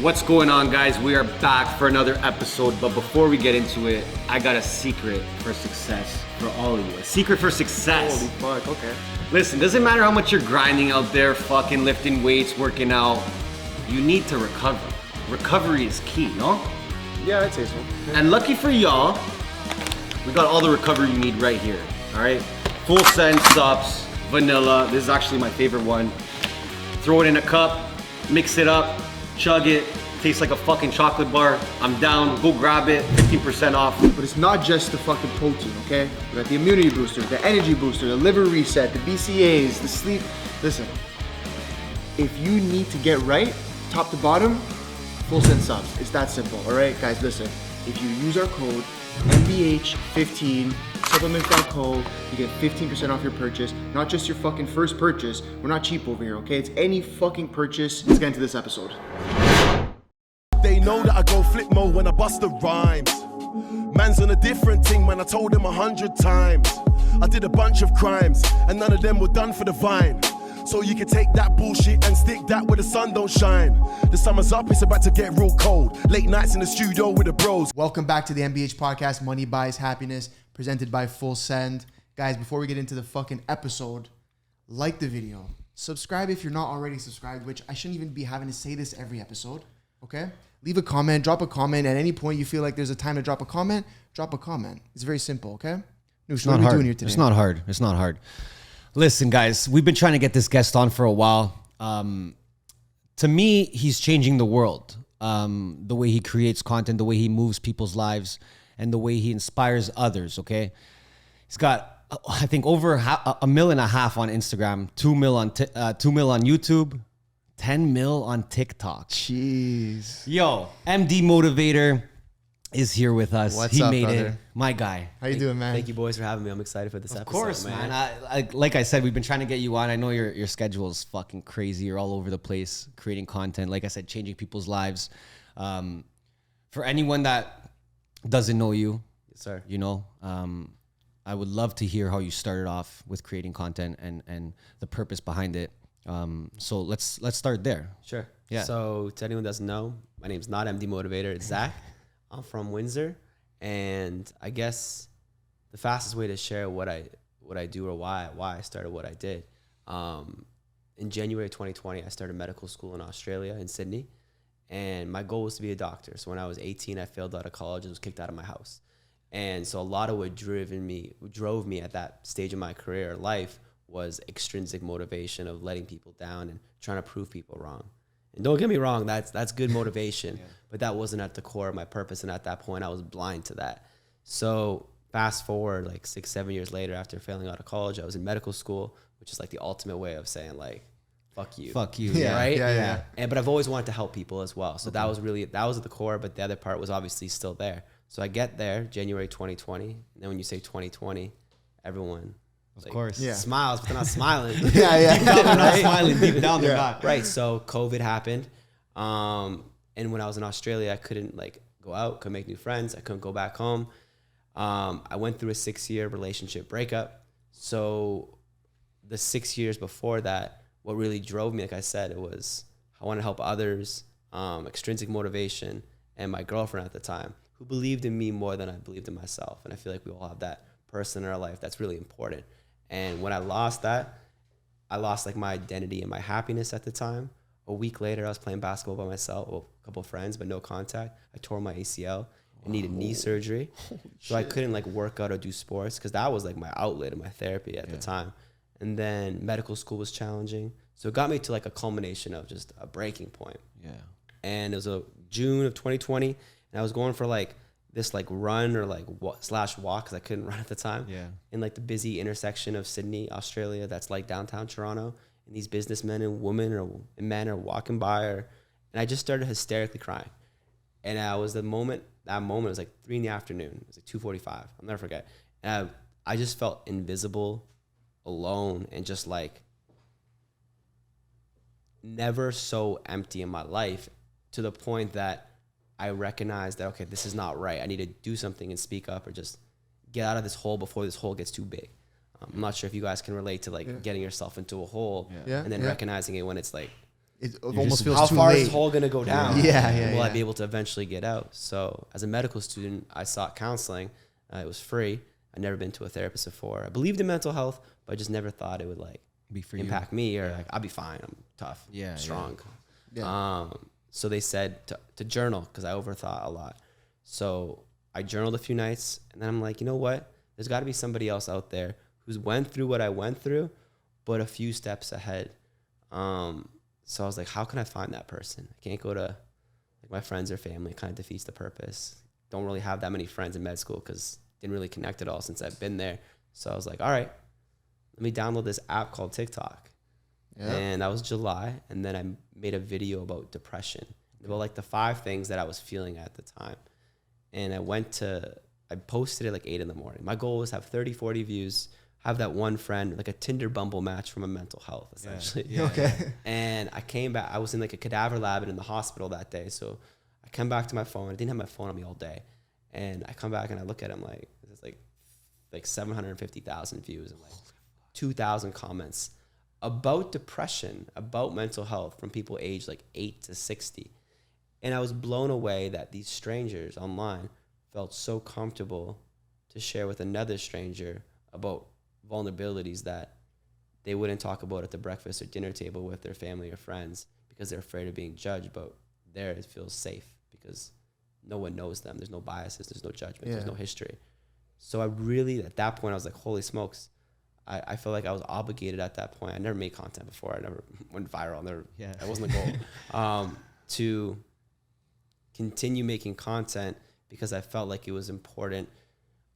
What's going on, guys? We are back for another episode, but before we get into it, I got a secret for success for all of you. A secret for success. Holy fuck, okay. Listen, doesn't matter how much you're grinding out there, fucking lifting weights, working out, you need to recover. Recovery is key, no? Yeah, I'd say so. And lucky for y'all, we got all the recovery you need right here, all right? Full send subs, vanilla. This is actually my favorite one. Throw it in a cup, mix it up, chug it, tastes like a fucking chocolate bar. I'm down, go grab it, 15% off. But it's not just the fucking protein, okay? We got the immunity booster, the energy booster, the liver reset, the BCAAs, the sleep. Listen, if you need to get right, top to bottom, full send subs. It's that simple, all right? Guys, listen, if you use our code MBH15, supplement.co, you get 15% off your purchase. Not just your fucking first purchase. We're not cheap over here, okay? It's any fucking purchase. Let's get into this episode. They know that I go flip mode when I bust the rhymes. Man's on a different thing, man, I told him 100 times. I did a bunch of crimes, and none of them were done for the vine. So you can take that bullshit and stick that where the sun don't shine. The summer's up, it's about to get real cold. Late nights in the studio with the bros. Welcome back to the MBH podcast, Money Buys Happiness, presented by Full Send. Guys, before we get into the fucking episode, like the video. Subscribe if you're not already subscribed, which I shouldn't even be having to say this every episode, okay? Leave a comment, drop a comment. At any point you feel like there's a time to drop a comment, drop a comment. It's very simple, okay? Noosh, what are we doing here today? It's not hard. It's not hard. Listen, guys, we've been trying to get this guest on for a while. To me, he's changing the world. The way he creates content, the way he moves people's lives, and the way he inspires others, okay? He's got, I think, over $1.5 million on Instagram, 2 mil on YouTube, 10 mil on TikTok. Jeez. Yo, MD Motivator is here with us. What's up, made brother? it. My guy. How you doing, man? Thank you, boys, for having me. I'm excited for this episode. Of course, man. Like I said, we've been trying to get you on. I know your schedule is fucking crazy. You're all over the place creating content. Like I said, changing people's lives. For anyone that doesn't know you, Yes, sir. you know, I would love to hear how you started off with creating content and the purpose behind it. So let's start there. Sure. Yeah. So to anyone that doesn't know, my name's not MD Motivator. It's Zach. I'm from Windsor. And I guess the fastest way to share what I do or why I started what I did. In January 2020, I started medical school in Australia, in Sydney. And my goal was to be a doctor. So when I was 18, I failed out of college and was kicked out of my house. And so a lot of what drove me at that stage of my career or life was extrinsic motivation of letting people down and trying to prove people wrong. And don't get me wrong, that's good motivation, but that wasn't at the core of my purpose. And at that point, I was blind to that. So fast forward like 6-7 years later, after failing out of college, I was in medical school, which is like the ultimate way of saying like, fuck you. Fuck you. Yeah, Right? Yeah. But I've always wanted to help people as well. So that was at the core, but the other part was obviously still there. So I get there, January 2020. And then when you say 2020, everyone Of course. Yeah. smiles, but they're not smiling. Yeah. They're not smiling deep down. They're not. Right. So COVID happened. And when I was in Australia, I couldn't like go out, couldn't make new friends. I couldn't go back home. I went through a 6-year relationship breakup. So the 6 years before that, what really drove me, like I said, it was I want to help others, extrinsic motivation, and my girlfriend at the time, who believed in me more than I believed in myself. And I feel like we all have that person in our life that's really important. And when I lost that, I lost like my identity and my happiness at the time. A week later, I was playing basketball by myself, with a couple of friends, but no contact. I tore my ACL and needed knee surgery. So I couldn't like work out or do sports because that was like my outlet and my therapy at the time. And then medical school was challenging. So it got me to like a culmination of just a breaking point. Yeah. And it was a June of 2020. And I was going for like this like run or like slash walk because I couldn't run at the time. Yeah. In like the busy intersection of Sydney, Australia, that's like downtown Toronto. And these businessmen and women or men are walking by, and I just started hysterically crying. And that moment was like 3 in the afternoon. It was like 2:45. I'll never forget. And I just felt invisible, alone, and just like never so empty in my life, to the point that I recognized that, okay, this is not right. I need to do something and speak up or just get out of this hole before this hole gets too big. I'm not sure if you guys can relate to like getting yourself into a hole and then recognizing it when it's like it almost feels how too far late. is this hole going to go down? Yeah. Will I be able to eventually get out? So as a medical student, I sought counseling. It was free. I'd never been to a therapist before. I believed in mental health, but I just never thought it would like Be for impact me or like I'll be fine. I'm tough. Yeah, strong. Yeah. So they said to journal because I overthought a lot. So I journaled a few nights and then I'm like, you know what? There's got to be somebody else out there who's went through what I went through, but a few steps ahead. So I was like, how can I find that person? I can't go to like my friends or family. It kind of defeats the purpose. Don't really have that many friends in med school because didn't really connect at all since I've been there. So I was like, all right, let me download this app called TikTok. Yeah. And that was July. And then I made a video about depression, about like the 5 things that I was feeling at the time. And I posted it like 8 a.m. My goal was to have 30, 40 views, have that one friend, like a Tinder Bumble match from a mental health, essentially. Okay. And I came back, I was in like a cadaver lab and in the hospital that day. So I come back to my phone. I didn't have my phone on me all day. And I come back and I look at it, I'm like, it's like 750,000 views and like 2,000 comments about depression, about mental health from people aged like 8 to 60. And I was blown away that these strangers online felt so comfortable to share with another stranger about vulnerabilities that they wouldn't talk about at the breakfast or dinner table with their family or friends because they're afraid of being judged. But there it feels safe because no one knows them. There's no biases. There's no judgment. There's no history. So I really, at that point, I was like, holy smokes. I felt like I was obligated at that point. I never made content before. I never went viral. That wasn't the goal. To continue making content because I felt like it was important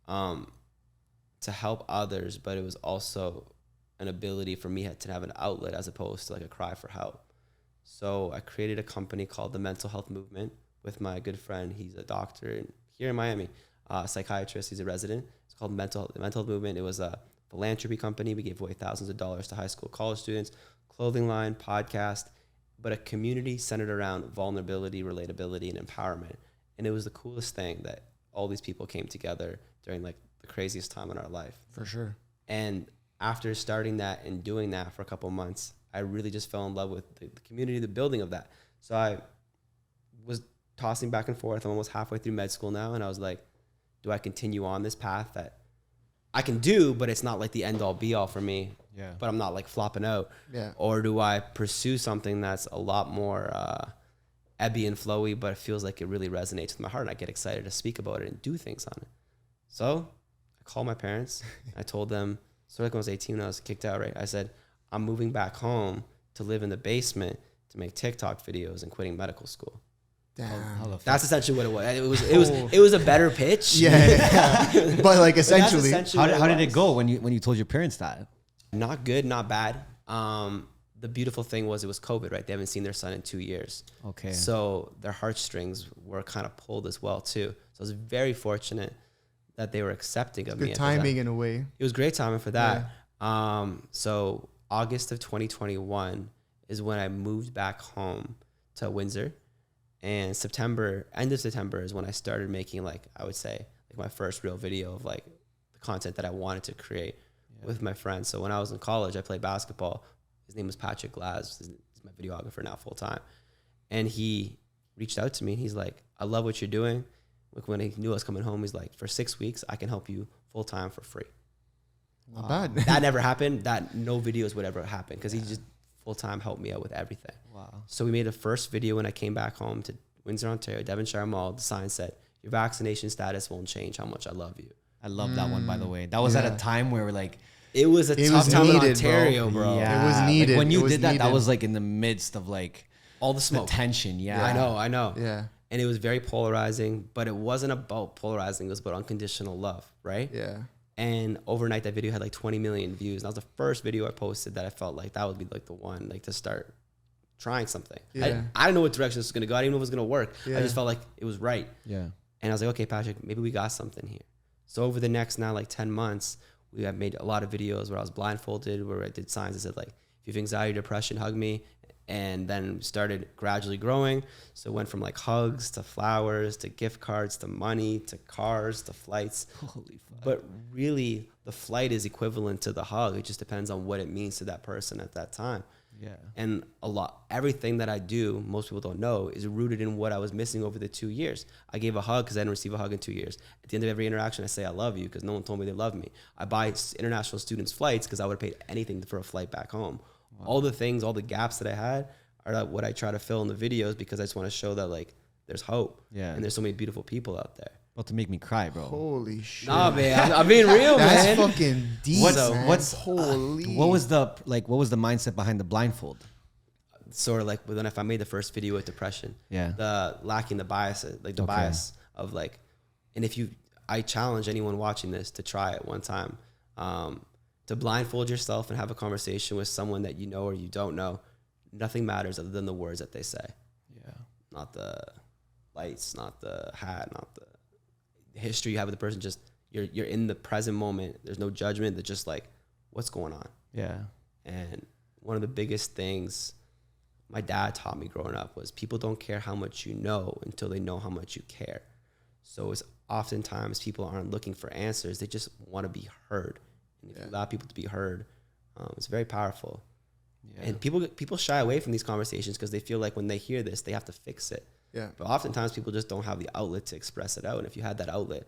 to help others, but it was also an ability for me to have an outlet as opposed to like a cry for help. So I created a company called the Mental Health Movement with my good friend. He's a doctor here in Miami, a psychiatrist. He's a resident. It's called the Mental Health Movement. It was a philanthropy company. We gave away thousands of dollars to high school, college students, clothing line, podcast, but a community centered around vulnerability, relatability, and empowerment. And it was the coolest thing that all these people came together during like the craziest time in our life. For sure. And after starting that and doing that for a couple of months, I really just fell in love with the community, the building of that. So I was tossing back and forth. I'm almost halfway through med school now. And I was like, do I continue on this path that I can do, but it's not like the end all be all for me, but I'm not like flopping out. Yeah. Or do I pursue something that's a lot more ebby and flowy, but it feels like it really resonates with my heart and I get excited to speak about it and do things on it. So I called my parents. I told them, sort of like when I was 18, when I was kicked out, right? I said, I'm moving back home to live in the basement to make TikTok videos and quitting medical school. Damn. That's essentially what it was. It was a better pitch. Yeah. But like essentially, how did it go when you told your parents that? Not good, not bad. The beautiful thing was it was COVID, right? They haven't seen their son in 2 years. Okay. So their heartstrings were kind of pulled as well too. So I was very fortunate that they were accepting of me. Good timing in a way. It was great timing for that. Yeah. So August of 2021 is when I moved back home to Windsor. And end of September is when I started making I would say my first real video of the content that I wanted to create with my friends. So when I was in college, I played basketball. His name was Patrick Glass. He's my videographer now full time. And he reached out to me and he's like, I love what you're doing. When he knew I was coming home, he's like, for 6 weeks, I can help you full time for free. Not bad. That never happened. That no videos would ever happen because he just full time helped me out with everything. Wow. So we made the first video when I came back home to Windsor, Ontario, Devonshire Mall. The sign said, your vaccination status won't change how much I love you. I love that one, by the way. That was at a time where it was a tough time in Ontario, bro. Yeah. It was needed. When you did that, that was in the midst of all the smoke. The tension. Yeah. I know. Yeah. And it was very polarizing, but it wasn't about polarizing. It was about unconditional love, right? Yeah. And overnight, that video had 20 million views. And that was the first video I posted that I felt like that would be the one, to start trying something. Yeah. I didn't know what direction this was going to go. I didn't know if it was going to work. Yeah. I just felt like it was right. Yeah. And I was like, okay, Patrick, maybe we got something here. So over the next now 10 months, we have made a lot of videos where I was blindfolded, where I did signs that said if you have anxiety, depression, hug me. And then started gradually growing. So it went from hugs to flowers to gift cards to money to cars to flights. Holy fuck. But really, the flight is equivalent to the hug. It just depends on what it means to that person at that time. Yeah. And everything that I do, most people don't know, is rooted in what I was missing over the 2 years. I gave a hug because I didn't receive a hug in 2 years. At the end of every interaction, I say, I love you, because no one told me they love me. I buy international students flights because I would have paid anything for a flight back home. Wow. All the things, all the gaps that I had are what I try to fill in the videos, because I just want to show that like there's hope. Yeah. And there's so many beautiful people out there. About to make me cry, bro. Holy shit. Nah, man. I'm being real, That's man. That's fucking deep. Holy. What was the mindset behind the blindfold? Sort of like if I made the first video with depression. Yeah. The lacking the bias, like the bias of like, and I challenge anyone watching this to try it one time. To blindfold yourself and have a conversation with someone that you know or you don't know. Nothing matters other than the words that they say. Yeah. Not the lights, not the hat, not the history you have with the person. Just you're in the present moment. There's no judgment. They're just like, what's going on? Yeah. And one of the biggest things my dad taught me growing up was people don't care how much you know until they know how much you care. So it's oftentimes people aren't looking for answers. They just want to be heard. And if you allow people to be heard, it's very powerful. Yeah. And people shy away from these conversations because they feel like when they hear this, they have to fix it. Yeah. But oftentimes people just don't have the outlet to express it out. And if you had that outlet,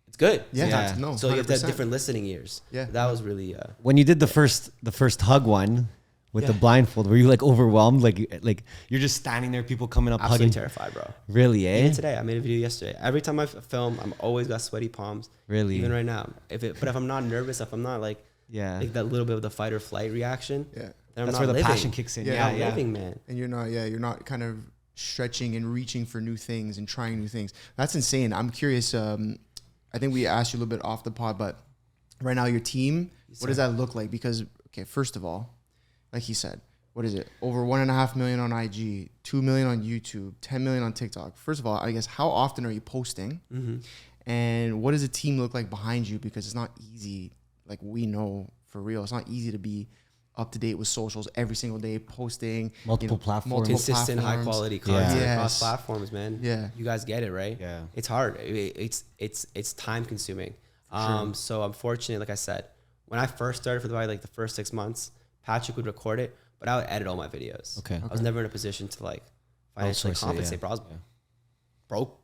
it's good. Yeah. No, so you have to have different listening ears. Yeah. That was really when you did the first hug one with the blindfold, were you like overwhelmed? Like you're just standing there, people coming up, absolutely hugging? Terrified, bro. Really, eh? Even today, I made a video yesterday. Every time I film, I'm always got sweaty palms. Really? Even right now. But if I'm not nervous, if I'm not like that little bit of the fight or flight reaction, then that's where the passion kicks in. I'm living, man. And you're not kind of stretching and reaching for new things and trying new things. That's insane. I'm curious. I think we asked you a little bit off the pod, but right now your team, what does that look like? Because first of all, like he said, what is it? Over 1.5 million on IG, 2 million on YouTube, 10 million on TikTok. First of all, I guess, how often are you posting? Mm-hmm. And what does a team look like behind you? Because it's not easy. Like we know for real, it's not easy to be up to date with socials every single day, posting multiple platforms, consistent, high quality content across platforms, man. Yeah, you guys get it, right? Yeah, it's hard. It's time consuming. So I'm fortunate, like I said, when I first started for the first 6 months, Patrick would record it, but I would edit all my videos. Okay. I was never in a position to like financially compensate. Bro, I was broke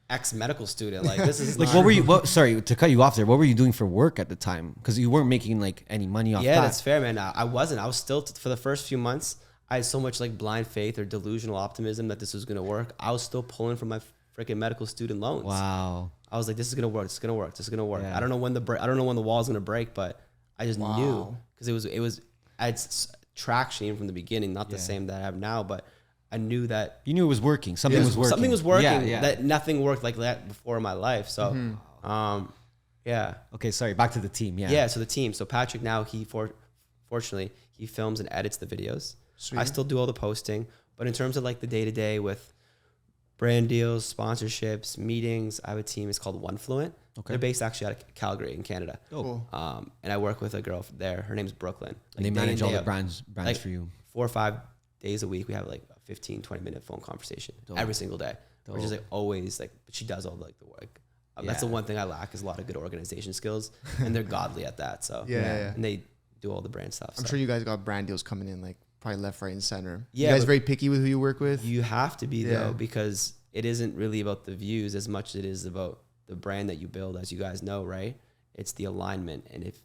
ex-medical student. Like this is like, what were you, sorry to cut you off there. What were you doing for work at the time? Because you weren't making like any money off that. Yeah, that's fair, man. I wasn't. I was still, for the first few months, I had so much like blind faith or delusional optimism that this was going to work. I was still pulling from my freaking medical student loans. Wow. I was like, this is going to work. This is going to work. This is going to work. Yeah. I don't know when the wall's going to break, but I just knew, because I had traction even from the beginning, not the same that I have now, but I knew that you knew it was working. Something was working. Something was working. That nothing worked like that before in my life. So, Okay, sorry. Back to the team. Yeah. So the team. So Patrick now fortunately he films and edits the videos. Sweet. I still do all the posting, but in terms of like the day to day with brand deals, sponsorships, meetings, I have a team. It's called OneFluent. Okay. They're based actually out of Calgary in Canada. Oh. Cool. And I work with a girl there. Her name's Brooklyn. Like they manage all the brands like for you. 4 or 5 days a week. We have like a 15-20 minute phone conversation every single day. Which is like always like, but she does all like the work. That's the one thing I lack, is a lot of good organization skills, and they're godly at that. So and they do all the brand stuff. I'm sure you guys got brand deals coming in like probably left, right, and center. Yeah, you guys very picky with who you work with. You have to be though, because it isn't really about the views as much as it is about the brand that you build. As you guys know, right? It's the alignment, and if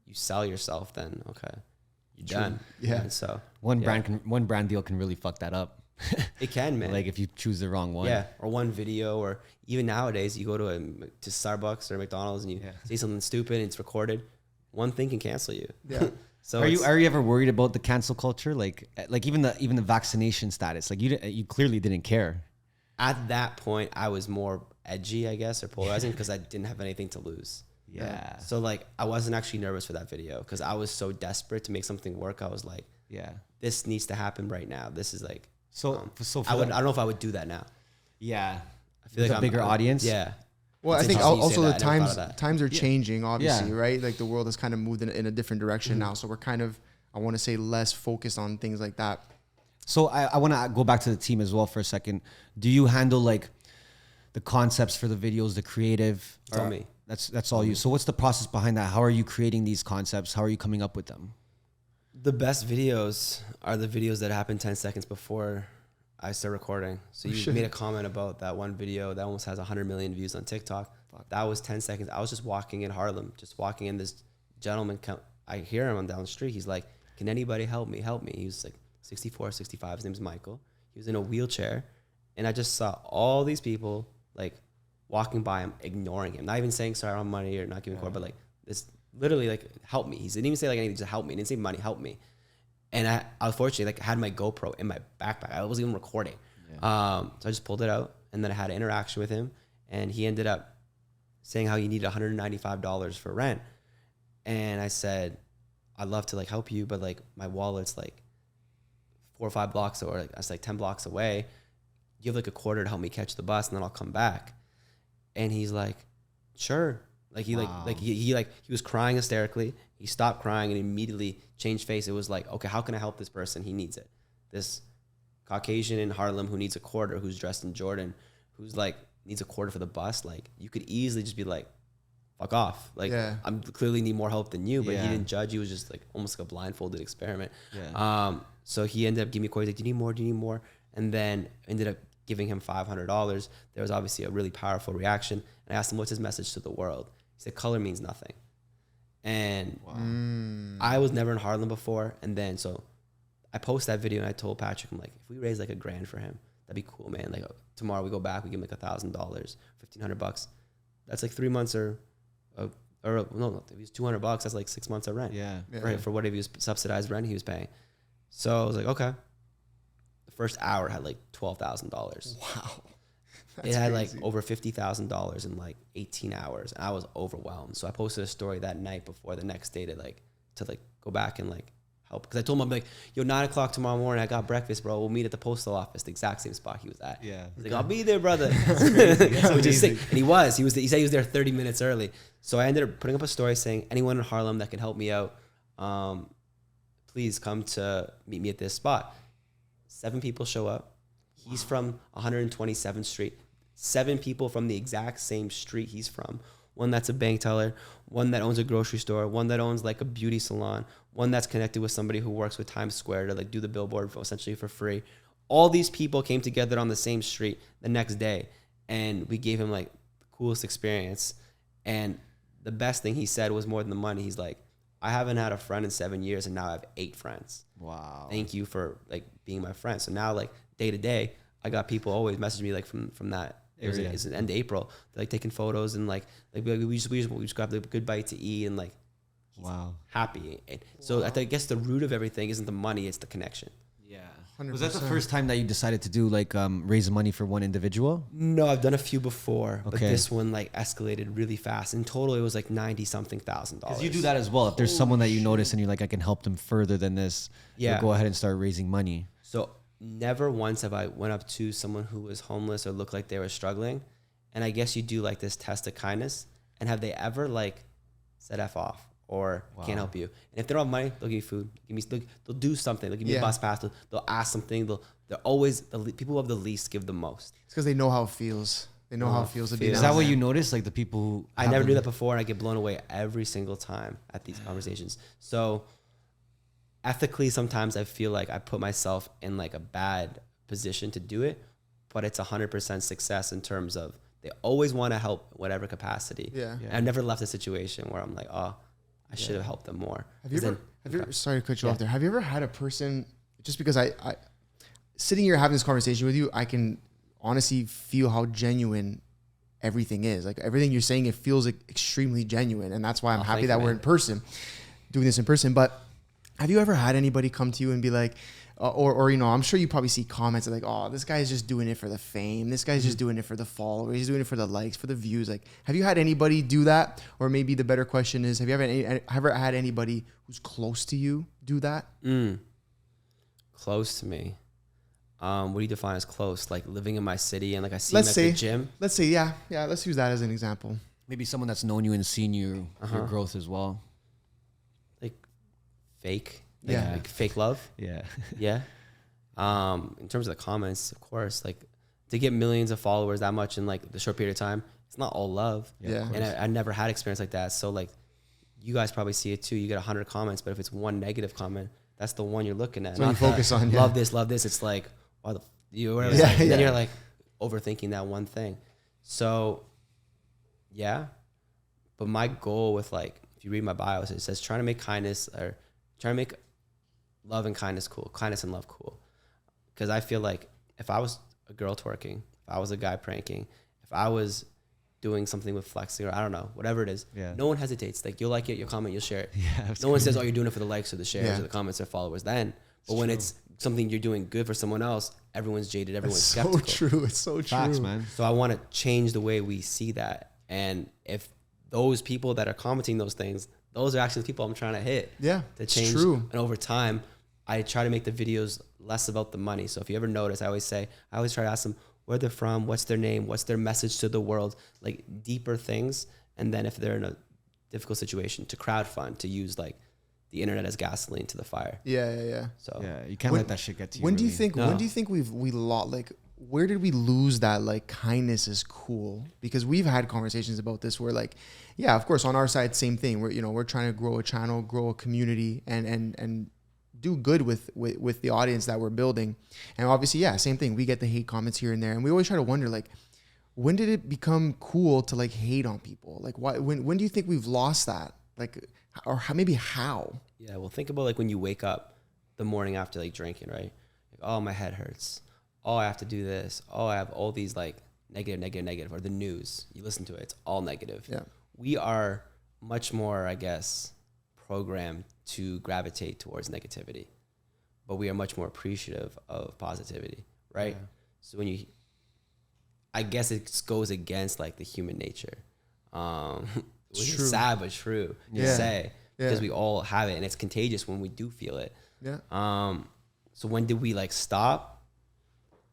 you sell yourself, then you're done. Yeah. And so one brand deal can really fuck that up. It can, man. Like if you choose the wrong one. Yeah. Or one video, or even nowadays you go to Starbucks or McDonald's and you say something stupid and it's recorded. One thing can cancel you. Yeah. So are you ever worried about the cancel culture? Like even the vaccination status, like you clearly didn't care. At that point I was more edgy, I guess, or polarizing, because I didn't have anything to lose. Yeah. So like I wasn't actually nervous for that video, because I was so desperate to make something work. I was like, this needs to happen right now. This is like, I don't know if I would do that now. Yeah. I feel like a bigger audience. Yeah. Well, I think also the times are changing, obviously, right? Like the world has kind of moved in a different direction now. So we're kind of, I want to say, less focused on things like that. So I want to go back to the team as well for a second. Do you handle like the concepts for the videos, the creative? Tell me. That's all you. So what's the process behind that? How are you creating these concepts? How are you coming up with them? The best videos are the videos that happen 10 seconds before I start recording. So you made a comment about that one video that almost has 100 million views on TikTok. That was 10 seconds. I was just walking in Harlem, just walking in. This gentleman, I hear him on down the street. He's like, can anybody help me? Help me. He was like 64, 65. His name's Michael. He was in a wheelchair. And I just saw all these people like walking by him, ignoring him, not even saying sorry, I don't have money or not giving a card, but like this literally like help me. He didn't even say like anything, just help me. He didn't say money, help me. And I unfortunately like had my GoPro in my backpack. I wasn't even recording. So I just pulled it out and then I had an interaction with him and he ended up saying how he needed $195 for rent. And I said, I'd love to like help you, but like my wallet's like 4 or 5 blocks or like that's like 10 blocks away. You have like a quarter to help me catch the bus and then I'll come back. And he's like, sure. Like he he was crying hysterically. He stopped crying and immediately changed face. It was like, okay, how can I help this person? He needs it. This Caucasian in Harlem who needs a quarter, who's dressed in Jordan, who's like needs a quarter for the bus. Like you could easily just be like, fuck off. Like I'm clearly need more help than you, but he didn't judge. He was just like almost like a blindfolded experiment. So he ended up giving me a quarter. He's like, do you need more? Do you need more? And then ended up giving him $500. There was obviously a really powerful reaction. And I asked him, what's his message to the world? He said, color means nothing. And I was never in Harlem before. And then, so I posted that video and I told Patrick, I'm like, if we raise like $1,000 for him, that'd be cool, man. Like tomorrow we go back, we give him like $1,000, $1,500. That's like 3 months or no, if he's $200, that's like 6 months of rent. Right. For whatever he was subsidized rent he was paying. So I was like, okay. The first hour had like $12,000. Wow. It had crazy. Like over $50,000 in like 18 hours. And I was overwhelmed. So I posted a story that night before the next day to go back and like help. Cause I told him, I'm like, yo, 9 o'clock tomorrow morning, I got breakfast, bro. We'll meet at the postal office, the exact same spot he was at. Yeah. He's like, I'll be there, brother. Which is sick. And he said he was there 30 minutes early. So I ended up putting up a story saying, anyone in Harlem that can help me out, please come to meet me at this spot. 7 people show up. He's from 127th Street. 7 people from the exact same street he's from. One that's a bank teller, one that owns a grocery store, one that owns like a beauty salon, one that's connected with somebody who works with Times Square to like do the billboard essentially for free. All these people came together on the same street the next day, and we gave him like the coolest experience. And the best thing he said was more than the money. He's like, I haven't had a friend in 7 years, and now I have 8 friends. Wow. Thank you for like being my friend. So now like day to day, I got people always message me like from that. It's the end of April. They're like taking photos and like we just got the good bite to eat and like happy. And so I guess the root of everything isn't the money, it's the connection. Yeah. 100%. Was that the first time that you decided to do like raise money for one individual? No, I've done a few before, but this one like escalated really fast. In total, it was like $90-something thousand. Because you do that as well. If there's someone that you notice and you're like, I can help them further than this, you'll go ahead and start raising money. So never once have I went up to someone who was homeless or looked like they were struggling. And I guess you do like this test of kindness. And have they ever like said F off or can't help you? And if they don't have money, they'll give you food. They'll do something. They'll give you a bus pass. They'll ask something. They're always, the people who have the least give the most. It's because they know how it feels. They know how it feels to be. Is that what you notice? Like the people who I never do that before, and I get blown away every single time at these conversations. So ethically, sometimes I feel like I put myself in like a bad position to do it, but it's 100% success in terms of they always want to help whatever capacity. Yeah. I've never left a situation where I'm like, oh, I should have helped them more. Have you ever, sorry to cut you off there. Have you ever had a person, just because I sitting here having this conversation with you, I can honestly feel how genuine everything is. Like everything you're saying, it feels like extremely genuine. And that's why I'm happy that we're in person, doing this in person. But have you ever had anybody come to you and be like, or you know, I'm sure you probably see comments like, oh, this guy's just doing it for the fame. This guy's just doing it for the followers. He's doing it for the likes, for the views. Like, have you had anybody do that? Or maybe the better question is, have you ever had anybody who's close to you do that? Close to me. What do you define as close? Like living in my city and like I see him at the gym? Let's say, yeah. Let's use that as an example. Maybe someone that's known you and seen your growth as well. Like fake. Like fake love. Yeah. In terms of the comments, of course, like to get millions of followers that much in like the short period of time, it's not all love. And I never had experience like that. So like you guys probably see it too. You get 100 comments, but if it's one negative comment, that's the one you're looking at. So you focus on, yeah. love this. It's like, why the you whatever. Yeah, And then yeah. you're like overthinking that one thing. So yeah, but my goal with like, if you read my bio, it says trying to make love and kindness cool, kindness and love cool. Because I feel like if I was a girl twerking, if I was a guy pranking, if I was doing something with flexing, or I don't know, whatever it is, no one hesitates. Like, you'll like it, you'll comment, you'll share it. No one says, oh, you're doing it for the likes or the shares or the comments or followers then. But when it's something you're doing good for someone else, everyone's jaded, everyone's skeptical. So true. It's so true. Facts, man. So I want to change the way we see that. And if those people that are commenting those things, those are actually the people I'm trying to hit. Yeah, To change. it's true. And over time, I try to make the videos less about the money. So if you ever notice, I always try to ask them where they're from, what's their name, what's their message to the world, like deeper things. And then if they're in a difficult situation, to crowdfund, to use like the internet as gasoline to the fire. Yeah. So Yeah, you can't let that shit get to you. When do you really. think? When do you think we lost? Like, where did we lose that? Like, kindness is cool, because we've had conversations about this where, like, yeah, of course, on our side, same thing. We're trying to grow a channel, grow a community, and do good with the audience that we're building. And obviously, yeah, same thing. We get the hate comments here and there, and we always try to wonder, like, when did it become cool to like hate on people? Like, why? When do you think we've lost that? Like, or maybe how? yeah, well, think about like when you wake up the morning after like drinking, right? Like, oh, my head hurts. Oh, I have to do this. Oh, I have all these like negative, or the news. You listen to it, it's all negative. Yeah. We are much more, I guess, programmed to gravitate towards negativity, but we are much more appreciative of positivity, right? Yeah. So I guess it goes against like the human nature, which true. is sad but true to Yeah. say, Yeah. because we all have it and it's contagious when we do feel it. Yeah. So when did we like stop?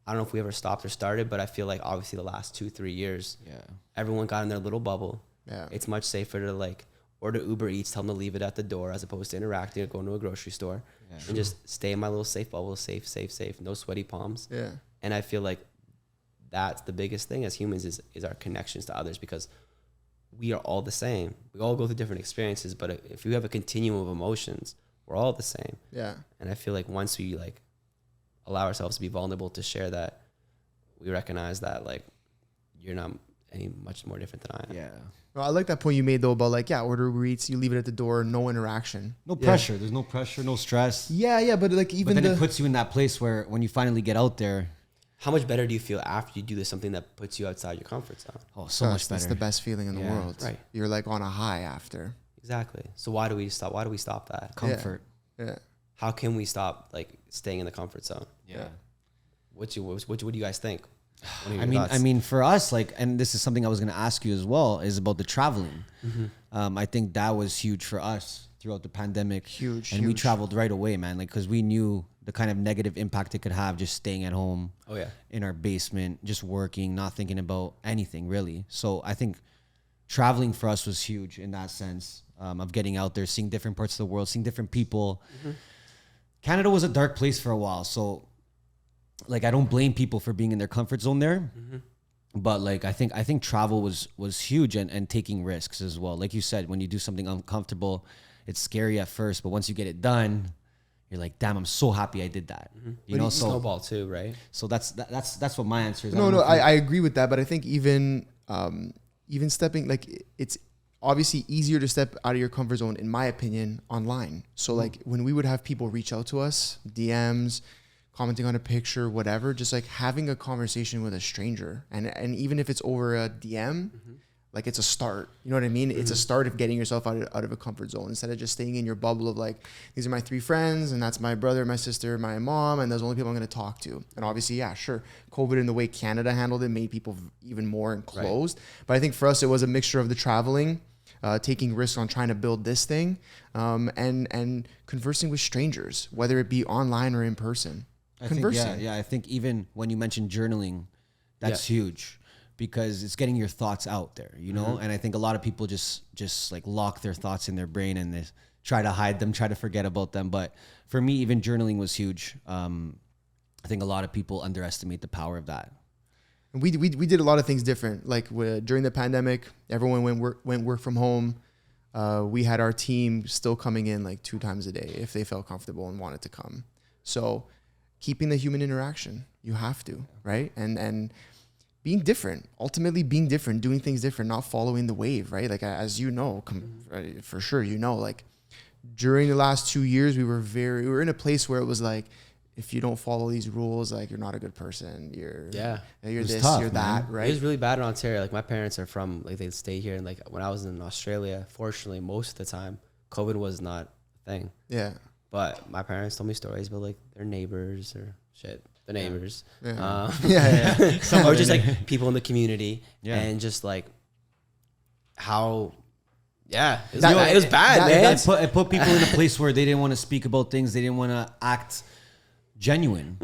I don't know if we ever stopped or started, but I feel like obviously the last 2-3 years, everyone got in their little bubble. Yeah. It's much safer to like order Uber Eats, tell them to leave it at the door, as opposed to interacting or going to a grocery store, and just stay in my little safe bubble, safe, no sweaty palms. Yeah. And I feel like that's the biggest thing as humans is our connections to others, because we are all the same. We all go through different experiences, but if you have a continuum of emotions, we're all the same. Yeah. And I feel like once we like allow ourselves to be vulnerable to share that, we recognize that like you're not any much more different than I am. Yeah. Well, I like that point you made though about like, yeah, order Uber Eats, you leave it at the door, no interaction. No pressure. There's no pressure, no stress. Yeah, but like even But then it puts you in that place where when you finally get out there, How much better do you feel after you do this, something that puts you outside your comfort zone? oh, so much better. That's the best feeling in the Yeah, world. right. You're like on a high after. Exactly. So why do we stop? Why do we stop that? Comfort. Yeah. How can we stop like staying in the comfort zone? Yeah. What do you guys think? What are your I mean, thoughts? for us, like, and this is something I was going to ask you as well, is about the traveling. I think that was huge for us throughout the pandemic. Huge, And we huge. traveled right away, man. Like, cause we knew the kind of negative impact it could have just staying at home. Oh, yeah. In our basement, just working, not thinking about anything really. So I think traveling for us was huge in that sense, of getting out there, seeing different parts of the world, seeing different people. Canada was a dark place for a while. So like, I don't blame people for being in their comfort zone there. But like, I think travel was huge, and taking risks as well. Like you said, when you do something uncomfortable, it's scary at first, but once you get it done, you're like, damn, I'm so happy I did that. You know, so Snowball too, right? so that's what my answer is. No, I agree with that, but I think even stepping, like, it's obviously easier to step out of your comfort zone, in my opinion, online. So like when we would have people reach out to us, DMs, commenting on a picture, whatever, just like having a conversation with a stranger, and even if it's over a DM, like it's a start. You know what I mean? It's a start of getting yourself out of a comfort zone, instead of just staying in your bubble of like, these are my 3 friends, and that's my brother, my sister, my mom, and those are the only people I'm going to talk to. And obviously, yeah, sure, COVID and the way Canada handled it made people even more enclosed. Right. But I think for us, it was a mixture of the traveling, taking risks on trying to build this thing, and conversing with strangers, whether it be online or in person. I think even when you mentioned journaling, that's huge, because it's getting your thoughts out there, you know? And I think a lot of people just like lock their thoughts in their brain and they try to hide them, try to forget about them. But for me, even journaling was huge. I think a lot of people underestimate the power of that. And we did a lot of things different. Like during the pandemic, everyone went work from home. we had our team still coming in like 2 times a day if they felt comfortable and wanted to come. So keeping the human interaction, you have to, right? And being different, ultimately being different, doing things different, not following the wave, right? Like, as you know, for sure, you know, like during the last 2 years, we were in a place where it was like, if you don't follow these rules, like you're not a good person. You're this, tough, you're man. that, right? It was really bad in Ontario. Like my parents are from, like they stay here. And like when I was in Australia, fortunately, most of the time, COVID was not a thing. Yeah. But my parents told me stories about like their neighbors or shit, the neighbors. Yeah. Or just like people in the community and just like how, it was bad, man. It put people in a place where they didn't want to speak about things. They didn't want to act genuine.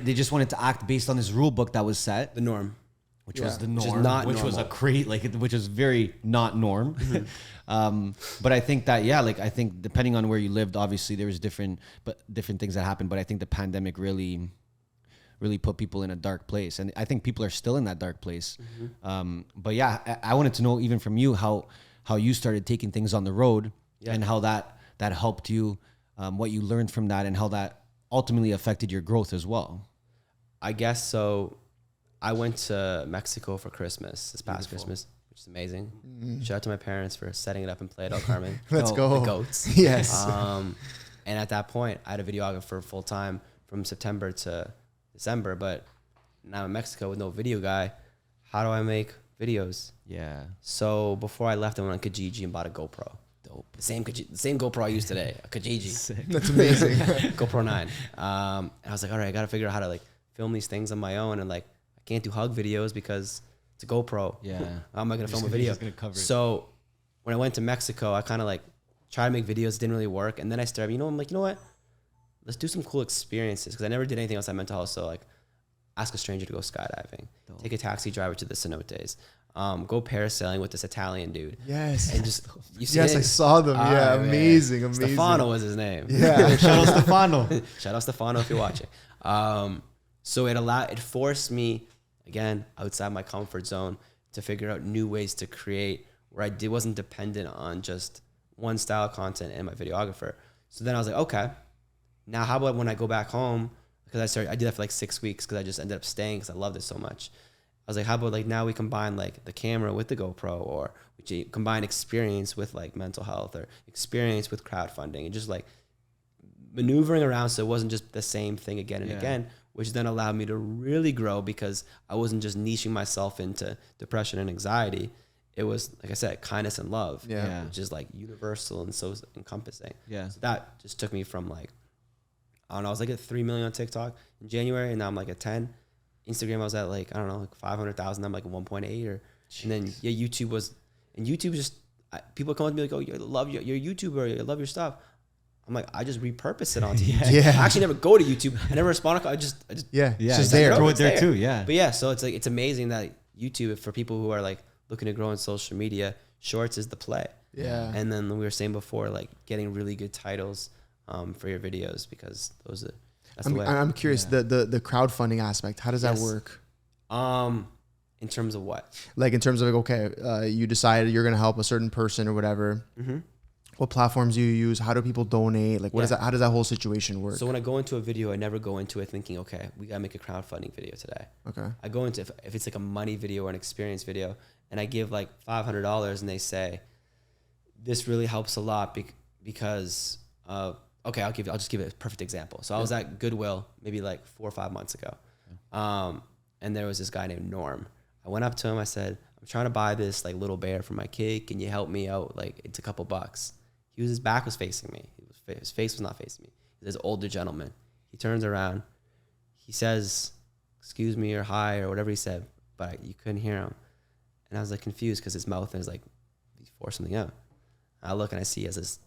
They just wanted to act based on this rule book that was set. The norm. Which was the norm, which is not which was a normal. which was very not norm. But I think that, I think depending on where you lived, obviously there was different things that happened. But I think the pandemic really put people in a dark place. And I think people are still in that dark place. But I wanted to know even from you, how you started taking things on the road and how that helped you, what you learned from that and how that ultimately affected your growth as well. I guess so. I went to Mexico for Christmas this past Christmas, which is amazing. Shout out to my parents for setting it up in Playa del Carmen. Let's go. The goats. Yes. And at that point, I had a videographer full time from September to December, but now in Mexico with no video guy, how do I make videos? Yeah. So before I left, I went on Kijiji and bought a GoPro. Dope. The same GoPro I use today, a Kijiji. That's amazing. GoPro 9. And I was like, all right, I got to figure out how to like film these things on my own. And like, I can't do hug videos because it's a GoPro. Yeah. How am I going to film a video? So when I went to Mexico, I kind of like tried to make videos. It didn't really work. And then I started, I'm like, you know what? Let's do some cool experiences. Because I never did anything else at mental health. So like, ask a stranger to go skydiving. Dope. Take a taxi driver to the cenotes. Go parasailing with this Italian dude. Yes. And just, you see Yes, I saw them. Yeah, amazing. Stefano was his name. Yeah. Shout out Stefano. Shout out Stefano if you're watching. So it forced me, again, outside my comfort zone to figure out new ways to create where I wasn't dependent on just one style of content and my videographer. So then I was like, okay, now how about when I go back home, because I did that for like 6 weeks because I just ended up staying because I loved it so much. I was like, how about like now we combine like the camera with the GoPro, or we combine experience with like mental health or experience with crowdfunding, and just like maneuvering around so it wasn't just the same thing again and again, which then allowed me to really grow because I wasn't just niching myself into depression and anxiety. It was, like I said, kindness and love, which is like universal and so encompassing. Yeah. So that just took me from like, I don't know, I was like at 3 million on TikTok in January, and now I'm like at 10. Instagram, I was at like, I don't know, like 500,000. I'm like 1.8 and then YouTube just, people come up to me like, oh, I love you're a YouTuber. I love your stuff. I'm like, I just repurpose it onto YouTube. Yeah. I actually never go to YouTube. I never respond. I just it's just there. Throw it there too. Yeah. But yeah, so it's like, it's amazing that YouTube, for people who are like looking to grow in social media, shorts is the play. Yeah. And then we were saying before, like getting really good titles for your videos, because that's the way. I'm curious, the crowdfunding aspect, how does that work? In terms of what? Like in terms of like, okay, you decided you're going to help a certain person or whatever. Mm-hmm. What platforms do you use? How do people donate? Like, what is that? How does that whole situation work? So when I go into a video, I never go into it thinking, okay, we got to make a crowdfunding video today. Okay. I go into, if it's like a money video or an experience video, and I give like $500 and they say, this really helps a lot because, okay, I'll just give it a perfect example. So I was at Goodwill maybe like 4 or 5 months ago. And there was this guy named Norm. I went up to him. I said, I'm trying to buy this like little bear for my kid. Can you help me out? Like, it's a couple bucks. His back was facing me. His face was not facing me. He's this older gentleman. He turns around. He says, excuse me, or hi, or whatever he said, but you couldn't hear him. And I was like confused because his mouth is like, he forced something out. I look and I see he has this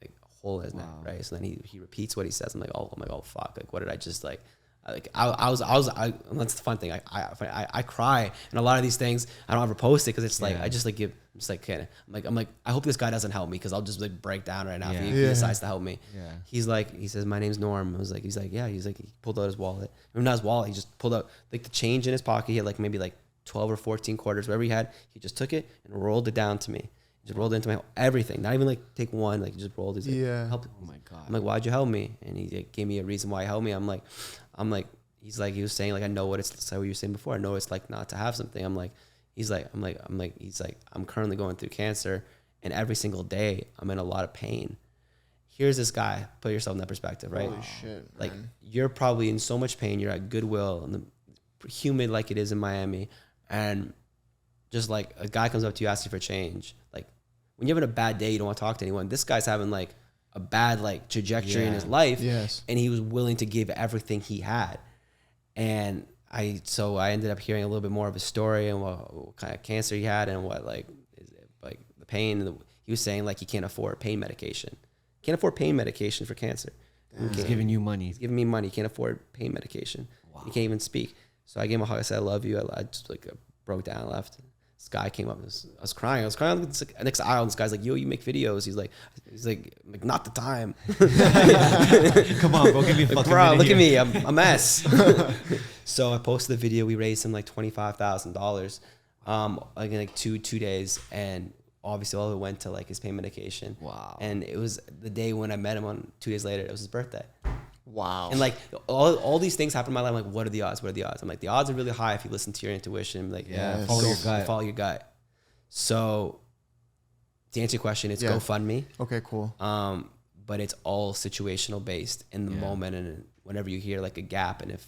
like hole in his neck, right? So then he repeats what he says. I'm like, oh fuck! Like, what did I just like? Like I was. That's the fun thing. I cry, and a lot of these things I don't ever post it because it's like I just like give. Just like kind of. I'm like I hope this guy doesn't help me because I'll just like break down right now if he decides to help me. Yeah. He says my name's Norm. He's like he pulled out his wallet. I mean, not his wallet. He just pulled out like the change in his pocket. He had like maybe like 12 or 14 quarters, whatever he had. He just took it and rolled it down to me. Just rolled into my everything. Not even like take one. Like just rolled. He's like, Yeah. help. Oh my God. I'm like, why'd you help me? And he like, gave me a reason why he helped me. I'm like, he's like, he was saying like, I know what it's like what you were saying before. I know what it's like not to have something. He's like, I'm currently going through cancer, and every single day I'm in a lot of pain. Here's this guy. Put yourself in that perspective, right? Holy shit, Like man. you're probably in so much pain. You're at Goodwill, and the humid like it is in Miami, and just like a guy comes up to you asking for change. Like when you're having a bad day, you don't want to talk to anyone. This guy's having like a bad like trajectory in his life, Yes. and he was willing to give everything he had. And I ended up hearing a little bit more of his story and what kind of cancer he had and what like is it, like the pain. He was saying like he can't afford pain medication. Can't afford pain medication for cancer. He's giving you money. He's giving me money. He can't afford pain medication. Wow. He can't even speak. So I gave him a hug. I said, I love you. I just like broke down and left. This guy came up. I was crying. I was crying. Like, next aisle. And this guy's like, yo, you make videos. He's like, not the time. Come on, bro. Give me a fucking Bro, minute look at here. me. I'm a mess. So I posted the video. We raised him like $25,000 like two days. And obviously all of it went to like his pain medication. Wow. And it was the day when I met him on 2 days later. It was his birthday. Wow. And like all these things happen in my life. I'm like, what are the odds? What are the odds? I'm like, the odds are really high if you listen to your intuition. Like, Yeah, follow your gut. Follow your gut. So to answer your question, it's GoFundMe. Okay, cool. But it's all situational based in the moment and whenever you hear like a gap. And if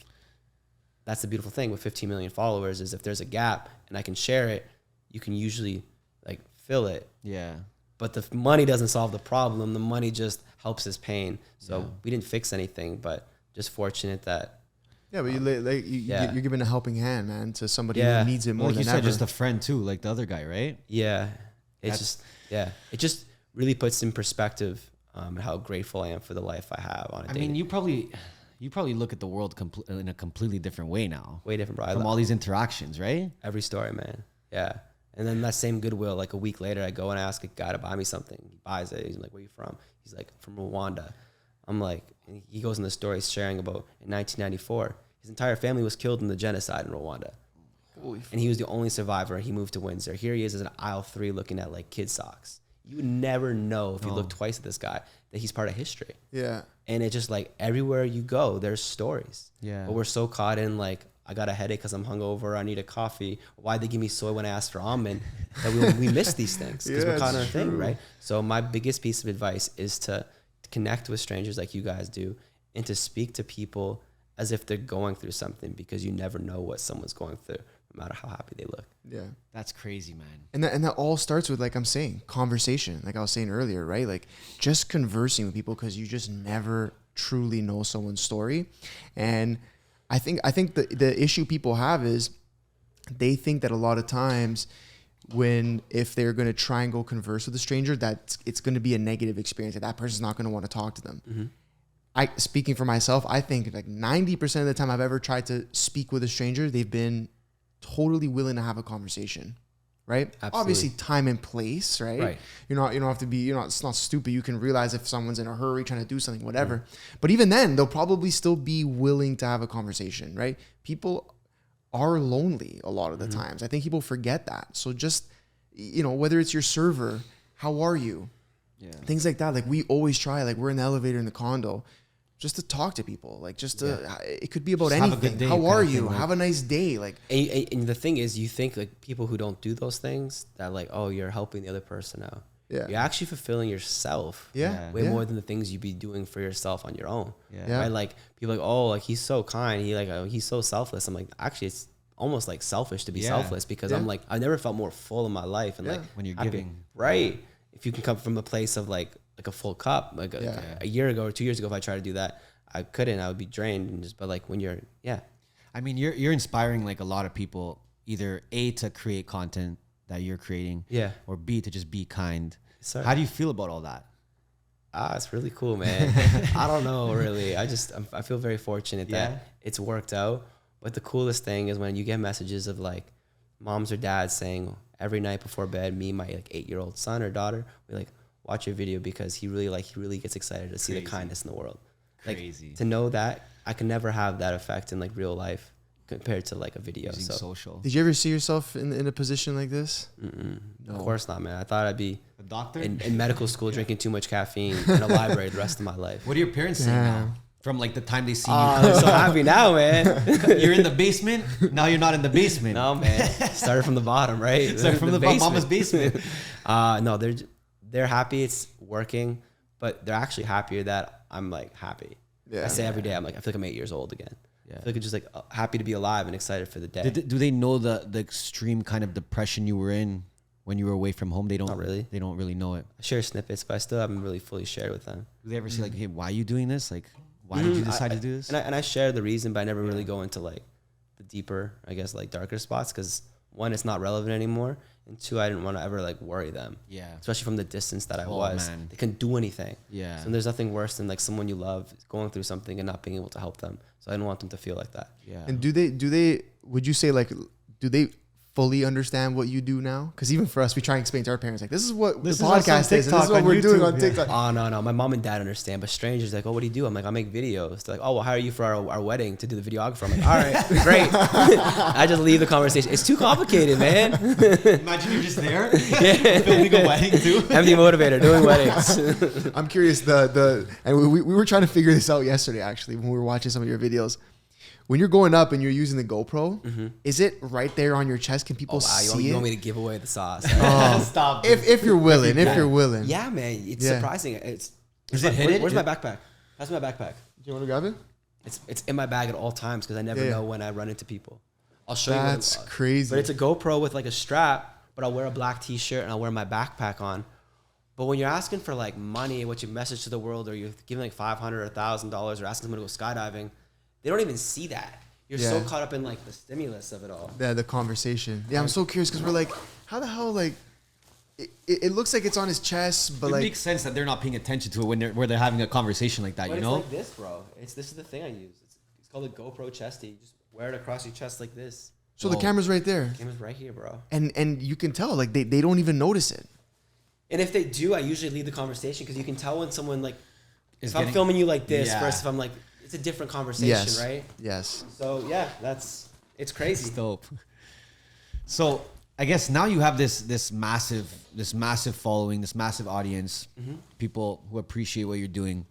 that's the beautiful thing with 15 million followers is if there's a gap and I can share it, you can usually like fill it. Yeah. But the money doesn't solve the problem. The money just helps his pain. So we didn't fix anything, but just fortunate that. Yeah, but you're giving a helping hand, man, to somebody who needs it more Like than you said, ever. just a friend too, like the other guy, right? Yeah, it just really puts in perspective how grateful I am for the life I have on a I daily. mean, you probably look at the world in a completely different way now. Way different, bro. From all these interactions, right? Every story, man. Yeah. And then that same Goodwill, like a week later, I go and ask a guy to buy me something. He buys it. He's like, where are you from? He's like, from Rwanda. I'm like, and he goes in the story sharing about in 1994, his entire family was killed in the genocide in Rwanda. And he was the only survivor. He moved to Windsor. Here he is in aisle 3 looking at like kid socks. You would never know if you look twice at this guy that he's part of history. Yeah. And it's just like everywhere you go, there's stories. Yeah. But we're so caught in like, I got a headache because I'm hungover. I need a coffee. Why'd they give me soy when I asked for almond? That we miss these things because we're caught in a thing, right? So my biggest piece of advice is to connect with strangers like you guys do and to speak to people as if they're going through something because you never know what someone's going through, no matter how happy they look. Yeah. That's crazy, man. And that all starts with, like I'm saying, conversation. Like I was saying earlier, right? Like just conversing with people because you just never truly know someone's story. And I think the issue people have is they think that a lot of times if they're going to try and go converse with a stranger, that it's going to be a negative experience, that person's not going to want to talk to them. Mm-hmm. Speaking for myself, I think like 90% of the time I've ever tried to speak with a stranger, they've been totally willing to have a conversation. Right? Absolutely. Obviously time and place, right? Right. You don't have to be, it's not stupid. You can realize if someone's in a hurry trying to do something, whatever. But even then, they'll probably still be willing to have a conversation, right? People are lonely a lot of the times. I think people forget that. So just, whether it's your server, how are you? Yeah. Things like that. Like we always try, like we're in the elevator in the condo, just to talk to people, like it could be about Just have a good anything. day How kind are of you? thing, like- Have a nice day. Like, And the thing is, you think like people who don't do those things that like, oh, you're helping the other person out. Yeah. You're actually fulfilling yourself. Yeah. Way more than the things you'd be doing for yourself on your own. Yeah. Right? Like people are like, oh, like he's so kind. He's so selfless. I'm like, actually, it's almost like selfish to be selfless because I'm like, I never felt more full in my life and like When you're happy. giving. Right. If you can come from a place of like a full cup, like a year ago or 2 years ago, if I tried to do that, I couldn't. I would be drained. And but like when you're, I mean, you're inspiring like a lot of people, either A, to create content that you're creating, or B, to just be kind. Sir. How do you feel about all that? It's really cool, man. I don't know, really. I feel very fortunate that it's worked out. But the coolest thing is when you get messages of like moms or dads saying every night before bed, me and my like 8-year-old son or daughter, we like watch your video because he really gets excited to see the kindness in the world. Crazy. Like to know that I can never have that effect in like real life compared to like a video. Using So social. did you ever see yourself in a position like this? Of course not, man. I thought I'd be doctor? in medical school, drinking too much caffeine in a library the rest of my life. What are your parents saying now? From like the time they see you, I'm so happy now, man. you're in the basement. Now you're not in the basement. No, man. Started from the bottom, right? Started from the mama's basement. No, they're happy it's working, but they're actually happier that I'm like happy. Yeah. I say every day, I'm like, I feel like I'm 8 years old again. Yeah. I feel like I'm just like happy to be alive and excited for the day. Do they know the extreme kind of depression you were in when you were away from home? They don't Not really. They don't really know it. I share snippets, but I still haven't really fully shared with them. Do they ever say like, hey, why are you doing this? Like, why did you decide to do this? And I share the reason, but I never really go into like the deeper, I guess, like darker spots, because one, it's not relevant anymore, and two, I didn't want to ever like worry them. Yeah. Especially from the distance that I was. Man. They couldn't do anything. Yeah. So there's nothing worse than like someone you love going through something and not being able to help them. So I didn't want them to feel like that. Yeah. And do they, would you say like, do they fully understand what you do now? Because even for us, we try and explain to our parents, like, this is what This the is what's on podcast is, and this is TikTok, what on we're doing YouTube, on yeah. TikTok. Oh, no. My mom and dad understand, but strangers like, oh, what do you do? I'm like, I make videos. They're like, oh, well, how are you for our wedding to do the videographer? I'm like, all right, great. I just leave the conversation. It's too complicated, man. Imagine you're just there filming a wedding too. MD Motivator, doing weddings. I'm curious, and we were trying to figure this out yesterday, actually, when we were watching some of your videos. When you're going up and you're using the GoPro, is it right there on your chest? Can people Oh, wow, see you it? want me to give away the sauce? Stop. If you're willing, if you're willing. Yeah, man. It's Yeah. surprising. It's Is it hidden? Where's my backpack? Pass me my backpack. Do you want to grab it? It's in my bag at all times because I never Yeah. know when I run into people. I'll show you. That's crazy. But it's a GoPro with like a strap, but I'll wear a black t-shirt and I'll wear my backpack on. But when you're asking for like money, what you message to the world, or you're giving like $500 or $1,000 or asking someone to go skydiving, they don't even see that. You're so Yeah. caught up in like the stimulus of it all. Yeah, the conversation. Yeah, I'm so curious because we're like, how the hell, like, it looks like it's on his chest, but It like, makes sense that they're not paying attention to it when they're having a conversation like that. But You it's know? like this, bro. This is the thing I use. It's called a GoPro chesty. You just wear it across your chest like this. so the camera's right there. Camera's right here, bro. And you can tell, like, they don't even notice it. And if they do, I usually lead the conversation because you can tell when someone like, Is if I'm getting- filming you like this Yeah. versus if I'm like, it's a different conversation, Yes. right? Yes. So yeah, it's crazy. It's dope. So I guess now you have this massive following, this massive audience, people who appreciate what you're doing.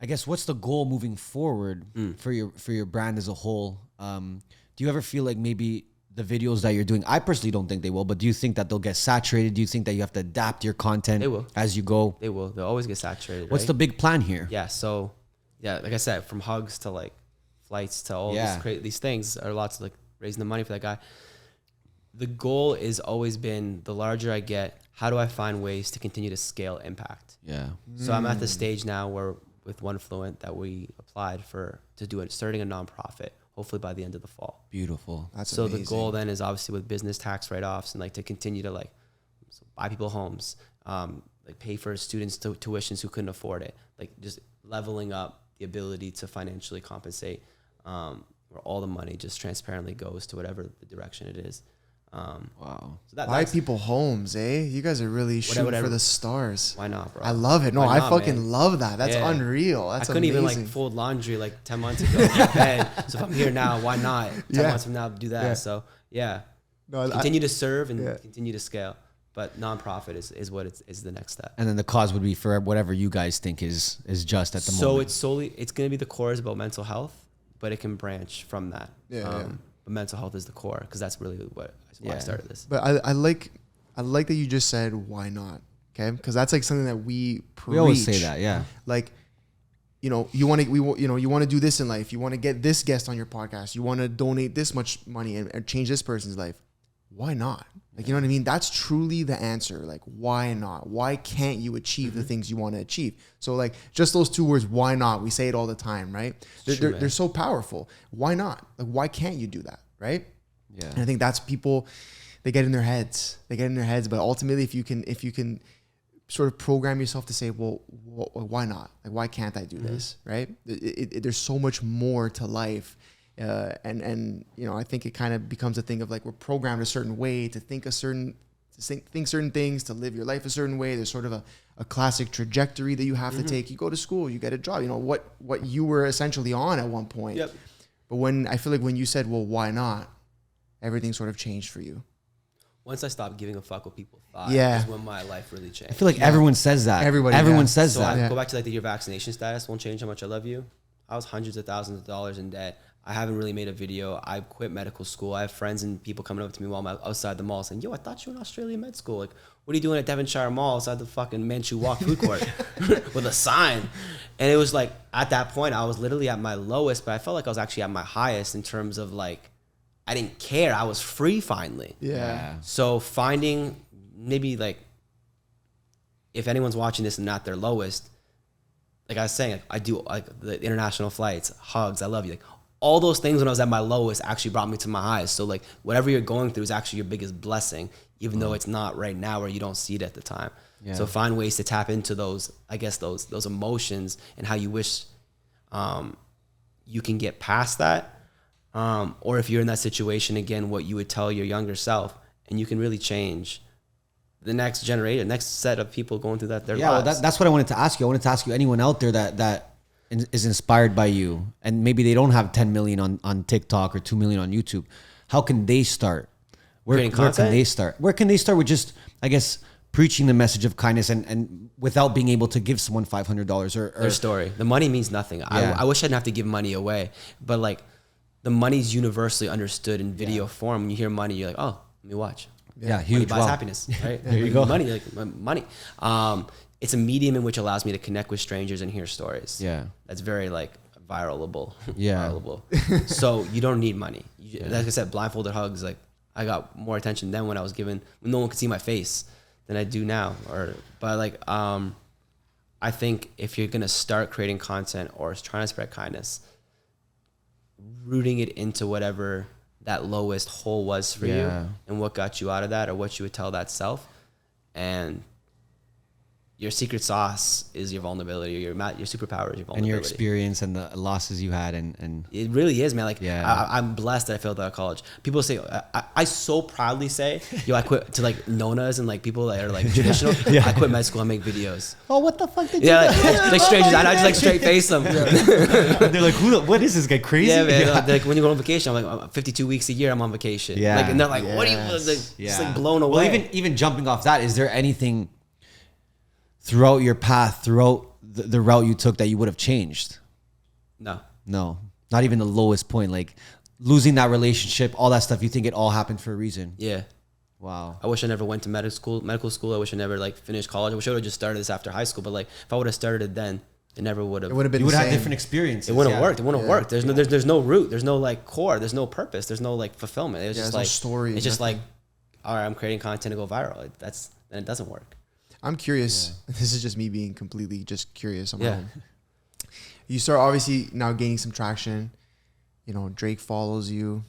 I guess what's the goal moving forward for your brand as a whole? Do you ever feel like maybe the videos that you're doing, I personally don't think they will, but do you think that they'll get saturated? Do you think that you have to adapt your content They will. as you go? They will. They'll always get saturated. What's right? the big plan here? Yeah. So yeah, like I said, from hugs to like flights to all these things are lots of like raising the money for that guy. The goal is always been the larger I get, how do I find ways to continue to scale impact? Yeah. So I'm at the stage now where with One Fluent that we applied starting a nonprofit, hopefully by the end of the fall. Beautiful. That's So amazing. the goal then is obviously with business tax write-offs and like to continue to like buy people homes, like pay for students tuitions who couldn't afford it, like just leveling up the ability to financially compensate, where all the money just transparently goes to whatever the direction it is. Wow. So that, Buy that's, people homes, eh? You guys are really shooting Whatever. for the stars. why not, bro? I love it. No, Why I not, fucking man? love that. That's Yeah. unreal. That's I couldn't amazing. even like fold laundry like 10 months ago in bed. So if I'm here now, why not 10 Yeah. months from now do that? Yeah. So yeah, No, continue to serve and Yeah. continue to scale. But nonprofit is what is the next step. And then the cause would be for whatever you guys think is just at the So moment. it's going to be the core is about mental health, but it can branch from that. Yeah. But mental health is the core because that's really why I started this. But I like that you just said why not, okay? Because that's like something that we preach. We always say that, yeah. Like, you want to do this in life. You want to get this guest on your podcast. You want to donate this much money and change this person's life. Why not? Like, you know what I mean? That's truly the answer. Like, why not? Why can't you achieve the things you want to achieve? So like just those two words, why not? We say it all the time, right? They're so powerful. Why not? Like, why can't you do that? Right? Yeah. And I think that's people, they get in their heads. But ultimately, if you can sort of program yourself to say, well, why not? Like, why can't I do this? Right? There's so much more to life. And I think it kind of becomes a thing of like, we're programmed a certain way to think certain things, to live your life a certain way. There's sort of a classic trajectory that you have to take. You go to school, you get a job, what you were essentially on at one point. Yep. But I feel like when you said, well, why not? Everything sort of changed for you. once I stopped giving a fuck what people thought, Yeah. is when my life really changed. I feel like everyone says that. Everyone says So that. I go back to like your vaccination status won't change how much I love you. I was hundreds of thousands of dollars in debt. I haven't really made a video. I quit medical school. I have friends and people coming up to me while I'm outside the mall saying, yo, I thought you were in Australian med school. Like, what are you doing at Devonshire Mall outside the fucking Manchu Walk food court with a sign? And it was like, at that point, I was literally at my lowest, but I felt like I was actually at my highest in terms of like, I didn't care. I was free finally. Yeah. So finding maybe like, if anyone's watching this and not their lowest, like I was saying, like, I do like the international flights, hugs, I love you. Like all those things when I was at my lowest actually brought me to my highest. So like whatever you're going through is actually your biggest blessing, even though it's not right now or you don't see it at the time. Yeah. So find ways to tap into those, I guess, those emotions and how you wish you can get past that. Or if you're in that situation again, what you would tell your younger self, and you can really change the next generation, next set of people going through that. Their lives. Well, that's what I wanted to ask you. I wanted to ask you, anyone out there that is inspired by you, and maybe they don't have 10 million on TikTok or 2 million on YouTube. How can they start? Where can they start? Where can they start with just, I guess, preaching the message of kindness and without being able to give someone $500 or their story? The money means nothing. Yeah. I wish I didn't have to give money away, but like the money's universally understood in video form. When you hear money, you're like, oh, let me watch. Yeah, Money huge. buys Wow. happiness, right? There you go. Money, like money. It's a medium in which allows me to connect with strangers and hear stories. Yeah. That's very like viralable. Yeah. Viralable. So you don't need money. Like I said, blindfolded hugs. Like I got more attention then when I was given, when no one could see my face, than I do now. But like, I think if you're gonna start creating content or trying to spread kindness, rooting it into whatever that lowest hole was for you and what got you out of that, or what you would tell that self. And your secret sauce is your vulnerability, or your superpower is your vulnerability. And your experience and the losses you had. And it really is, man. Like, Yeah. I'm blessed that I failed out of college. People say, I so proudly say, yo, I quit to like Nonas and like people that are like traditional. I quit med school, I make videos. oh, what the fuck did you Yeah, do? like strangers. I just like straight face them. They're like, what is this guy, crazy? Yeah, man. They're like, when you go on vacation, I'm like, 52 weeks a year, I'm on vacation. Yeah. Like, and they're like, what are you, like, just like blown away. Well, even jumping off that, is there anything throughout your path, throughout the route you took, that you would have changed? No. No, not even the lowest point, like losing that relationship, all that stuff. You think it all happened for a reason? Yeah. Wow. I wish I never went to medical school. I wish I never like finished college. I wish I would have just started this after high school. But like, if I would have started it then, it never would have. It would have been You would the have same. different experiences. It wouldn't have worked. It wouldn't have worked. There's no root. There's no like core. There's no purpose. There's no like fulfillment. It was just there's no like story, It's just nothing. like, all right, I'm creating content to go viral. Then it doesn't work. I'm curious. This is just me being completely just curious on my Yeah. own. You start obviously now gaining some traction. You know, Drake follows you.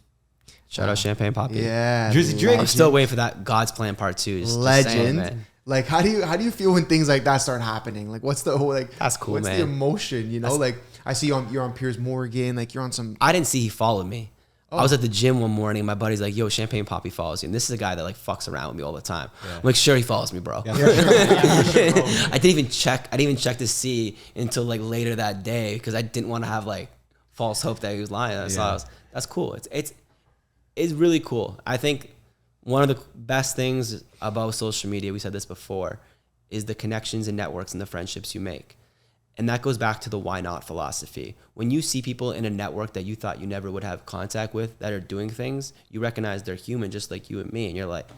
Shout out Champagne Poppy. Yeah. Drizzy Drake. I'm still waiting for that God's Plan Part 2. Just saying, Legend. man. Like, how do you feel when things like that start happening? Like, what's the whole like? That's cool, what's man. the emotion? You know, like I see you're on Piers Morgan. Like you're on some. I didn't see he followed me. I was at the gym one morning. And my buddy's like, yo, Champagne Poppy follows you. And this is a guy that like fucks around with me all the time. I'm like, sure, he follows me, bro. I didn't even check to see until like later that day, because I didn't want to have like false hope that he was lying. So that's cool. It's really cool. I think one of the best things about social media, we said this before, is the connections and networks and the friendships you make. And that goes back to the why not philosophy. When you see people in a network that you thought you never would have contact with that are doing things, you recognize they're human just like you and me. And you're like,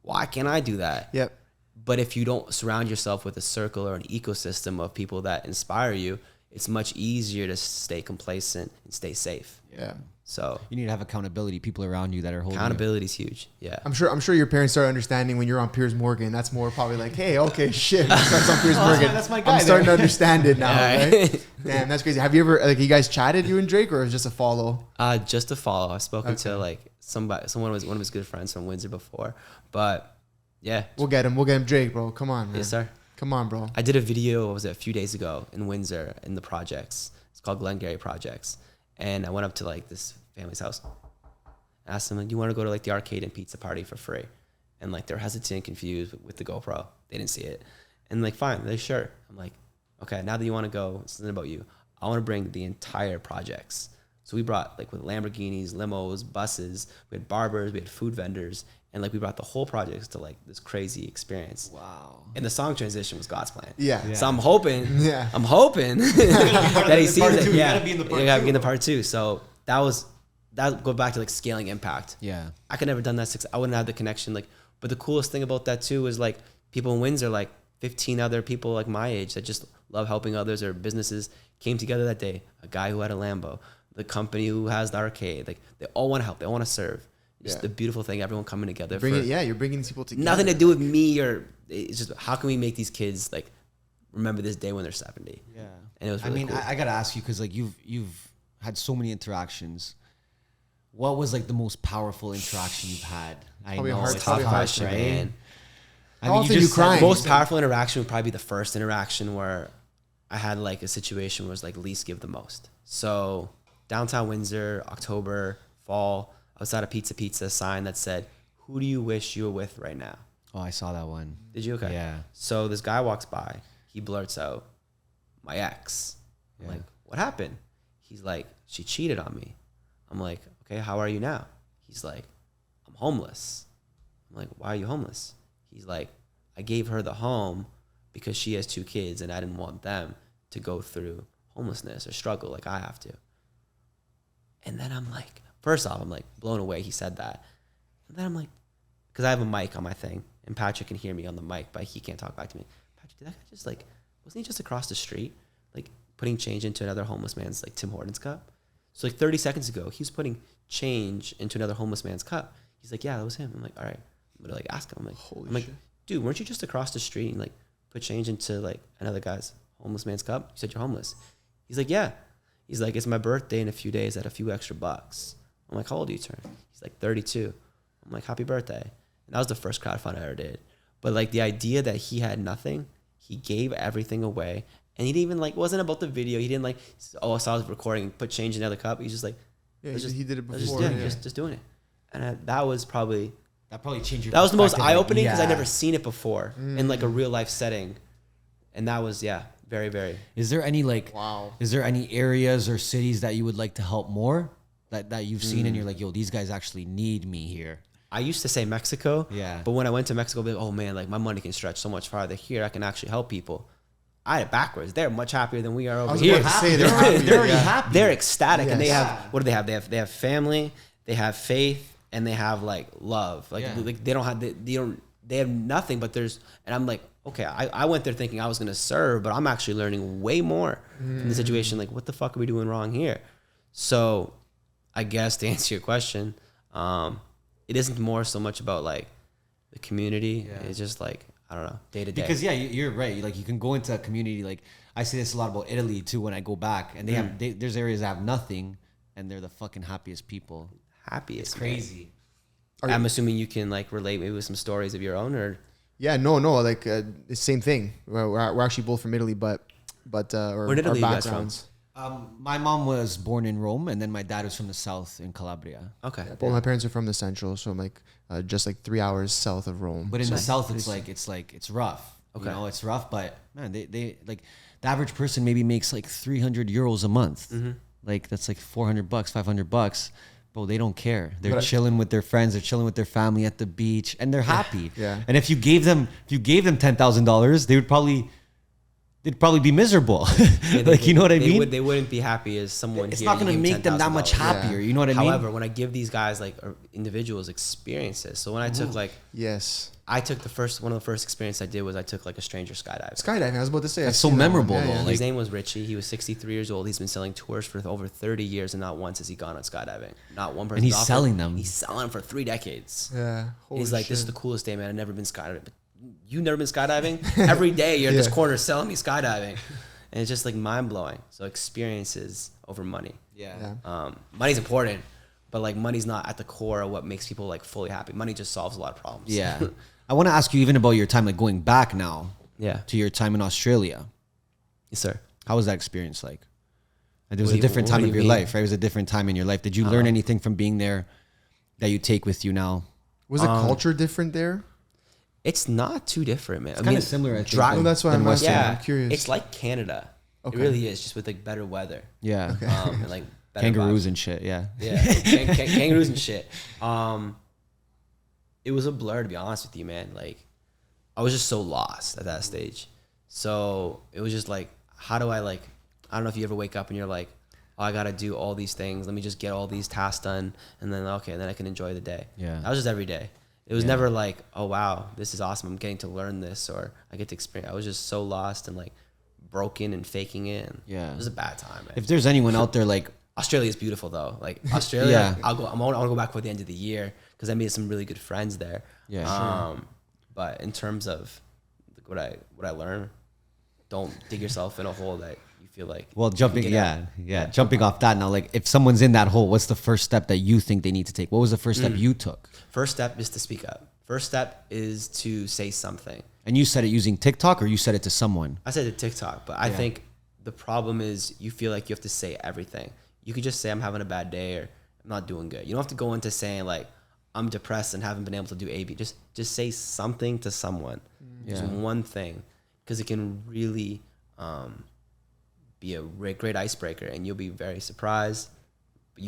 why can't I do that? Yep. But if you don't surround yourself with a circle or an ecosystem of people that inspire you, it's much easier to stay complacent and stay safe. Yeah. So You need to have accountability, people around you that are holding accountability is huge. Yeah. I'm sure your parents start understanding when you're on Piers Morgan. That's more probably like, hey, okay, shit, my son's on Piers Morgan. that's my guy I'm starting there. to understand it now, Yeah. right? Damn, that's crazy. Have you ever you guys chatted, you and Drake, or is it just a follow? Just to follow. I've spoken to like someone was one of his good friends from Windsor before, but yeah. We'll get him, Drake, bro. Come on, man. Yes, sir. Come on, bro. I did a video, what was it, a few days ago in Windsor in the projects. It's called Glengarry Projects. And I went up to like this family's house. Asked them, like, do you want to go to like the arcade and pizza party for free? And like they're hesitant and confused with the GoPro. They didn't see it. And like, fine, they're sure. I'm like, okay, now that you want to go, it's something about you. I want to bring the entire projects So we brought like with Lamborghinis, limos, buses, we had barbers, we had food vendors, and like we brought the whole project to like this crazy experience. Wow. And the song transition was God's plan. Yeah. So I'm hoping that that he sees it. You Yeah. gotta be in the part You gotta two. be in the part 2. So that go back to like scaling impact. Yeah. I could never done that. I wouldn't have the connection. Like, but the coolest thing about that too is like people in Windsor, like 15 other people like my age that just love helping others or businesses came together that day. A guy who had a Lambo, the company who has the arcade, like they all want to help. They want to serve. It's the beautiful thing. Everyone coming together. You're bringing these people together. Nothing to do with me or it's just how can we make these kids like remember this day when they're 70? Yeah. And it was really cool. I gotta ask you because like you've had so many interactions. What was like the most powerful interaction you've had? Probably hard- it's probably tough, hard, question, right? man. How often you cry? The most powerful interaction would probably be the first interaction where I had like a situation where it was like least give the most. So downtown Windsor, October, fall, outside of Pizza sign that said, "Who do you wish you were with right now?" Oh, I saw that one. Did you? Okay. Yeah. So this guy walks by. He blurts out, "My ex." I'm Yeah. like, "What happened?" He's like, "She cheated on me." I'm like, "Okay, how are you now?" He's like, "I'm homeless." I'm like, "Why are you homeless?" He's like, "I gave her the home because she has 2 kids and I didn't want them to go through homelessness or struggle like I have to." And then I'm like, first off, I'm like blown away he said that. And then I'm like, because I have a mic on my thing and Patrick can hear me on the mic, but he can't talk back to me. Patrick, did that guy just like, wasn't he just across the street, like putting change into another homeless man's like Tim Hortons cup? So like 30 seconds ago, he was putting change into another homeless man's cup. He's like, "Yeah, that was him." I'm like, "All right." I'm gonna like ask him. I'm like, Holy like, shit. "Dude, weren't you just across the street and like put change into like another guy's homeless man's cup? You said you're homeless." He's like, "Yeah." He's like, "It's my birthday in a few days. I had a few extra bucks." I'm like, "How old do you turn?" He's like, 32. I'm like, "Happy birthday." And that was the first crowdfund I ever did. But like the idea that he had nothing, he gave everything away. And he didn't even like, wasn't about the video. He didn't like, "Oh, I saw I was recording, put change in another cup." He's just like, Yeah, let's he did it let's before. just doing it. And that was probably, That probably changed your. that was the most perspective, like, eye-opening because yeah. I'd never seen it before in like a real life setting. And that was, very, very. Is there any like? Wow. Is there any areas or cities that you would like to help more? That you've seen and you're like, yo, these guys actually need me here. I used to say Mexico. Yeah. But when I went to Mexico, I'd be like, "Oh man, like my money can stretch so much farther here. I can actually help people." I had it backwards. They're much happier than we are over was here. about to say, they're happy. They're already Yeah. happy. They're ecstatic and they Yes. have, what do they have? They have family, they have faith, and they have like love. Like, Yeah. like they don't have, they have nothing, but there's, and I'm like, okay, I went there thinking I was going to serve, but I'm actually learning way more from the situation. Like, what the fuck are we doing wrong here? So I guess to answer your question, it isn't more so much about like the community. Yeah. It's just like, I don't know, day to day. Because you're right. Like you can go into a community. Like I say this a lot about Italy too. When I go back, and there's areas that have nothing, and they're the fucking happiest people. Happiest. Crazy. Man. I'm assuming you can like relate maybe with some stories of your own or. Yeah, no, like the same thing. We're actually both from Italy, but or Where in Italy our you guys from? backgrounds. My mom was born in Rome, and then my dad was from the south in Calabria. Okay. Both my parents are from the central, so I'm like just like 3 hours south of Rome. But in So the south, it's rough. Okay. You know, it's rough. But man, they like the average person maybe makes like 300 euros a month. Like that's like $400, $500. Bro, they don't care. They're chilling with their friends. They're chilling with their family at the beach, and they're happy. Yeah. And if you gave them $10,000, they'd probably be miserable. Like, you know what I mean? They wouldn't be happy as someone. It's here not going to you give make them that much $10,000. happier. You know what I mean? However, when I give these guys like or individuals experiences, so when I took like yes, I took one of the first experiences I did was I took like a stranger skydiving. skydiving. I was about to say That's I've so seen that one. memorable, Yeah, though. yeah. Like- His name was Richie. He was 63 years old. He's been selling tours for over 30 years, and not once has he gone on skydiving. Not one person. And he's selling them. He's selling them for 3 decades. Yeah. He's like, "This is shit. the coolest day, man. I've never been skydiving." But you've never been skydiving? Every day you're at this Yeah. corner selling me skydiving. And it's just like mind blowing. So experiences over money. Yeah. Money's important, but like money's not at the core of what makes people like fully happy. Money just solves a lot of problems. Yeah. I want to ask you even about your time, like going back now Yeah. to your time in Australia. Yes, sir. How was that experience like? Like, it was What a do you- different what time do of you your mean? life, right? It was a different time in your life. Did you learn anything from being there that you take with you now? Was the culture different there? It's not too different, man. It's kinda similar, I think, Dry, than- No, that's why than I'm asking. Western. yeah, I'm curious. It's like Canada. Okay. It really is, just with like better weather. Yeah. And like better Kangaroos vibes. and shit. Yeah. Yeah, kangaroos and shit. It was a blur, to be honest with you, man. Like, I was just so lost at that stage. So it was just like, how do I like? I don't know if you ever wake up and you're like, oh, I gotta do all these things. Let me just get all these tasks done, and then okay, then I can enjoy the day. Yeah. That was just every day. It was never like, oh wow, this is awesome. I'm getting to learn this, or I get to experience. I was just so lost and like broken and faking it. And Yeah. it was a bad time, man. If there's anyone out there like, Australia is beautiful though. Like Australia, Yeah. I want to go back for the end of the year because I made some really good friends there. Yeah, But in terms of what I learned, don't dig yourself in a hole that you feel like. well, jumping, you can get out. jumping off that now, like if someone's in that hole, what's the first step that you think they need to take? What was the first step you took? First step is to speak up. First step is to say something. And you said it using TikTok, or you said it to someone? I said to TikTok, but I think the problem is you feel like you have to say everything. You could just say I'm having a bad day or I'm not doing good. You don't have to go into saying like I'm depressed and haven't been able to do A, B. Just say something to someone. Just one thing, because it can really be a great icebreaker, and you'll be very surprised.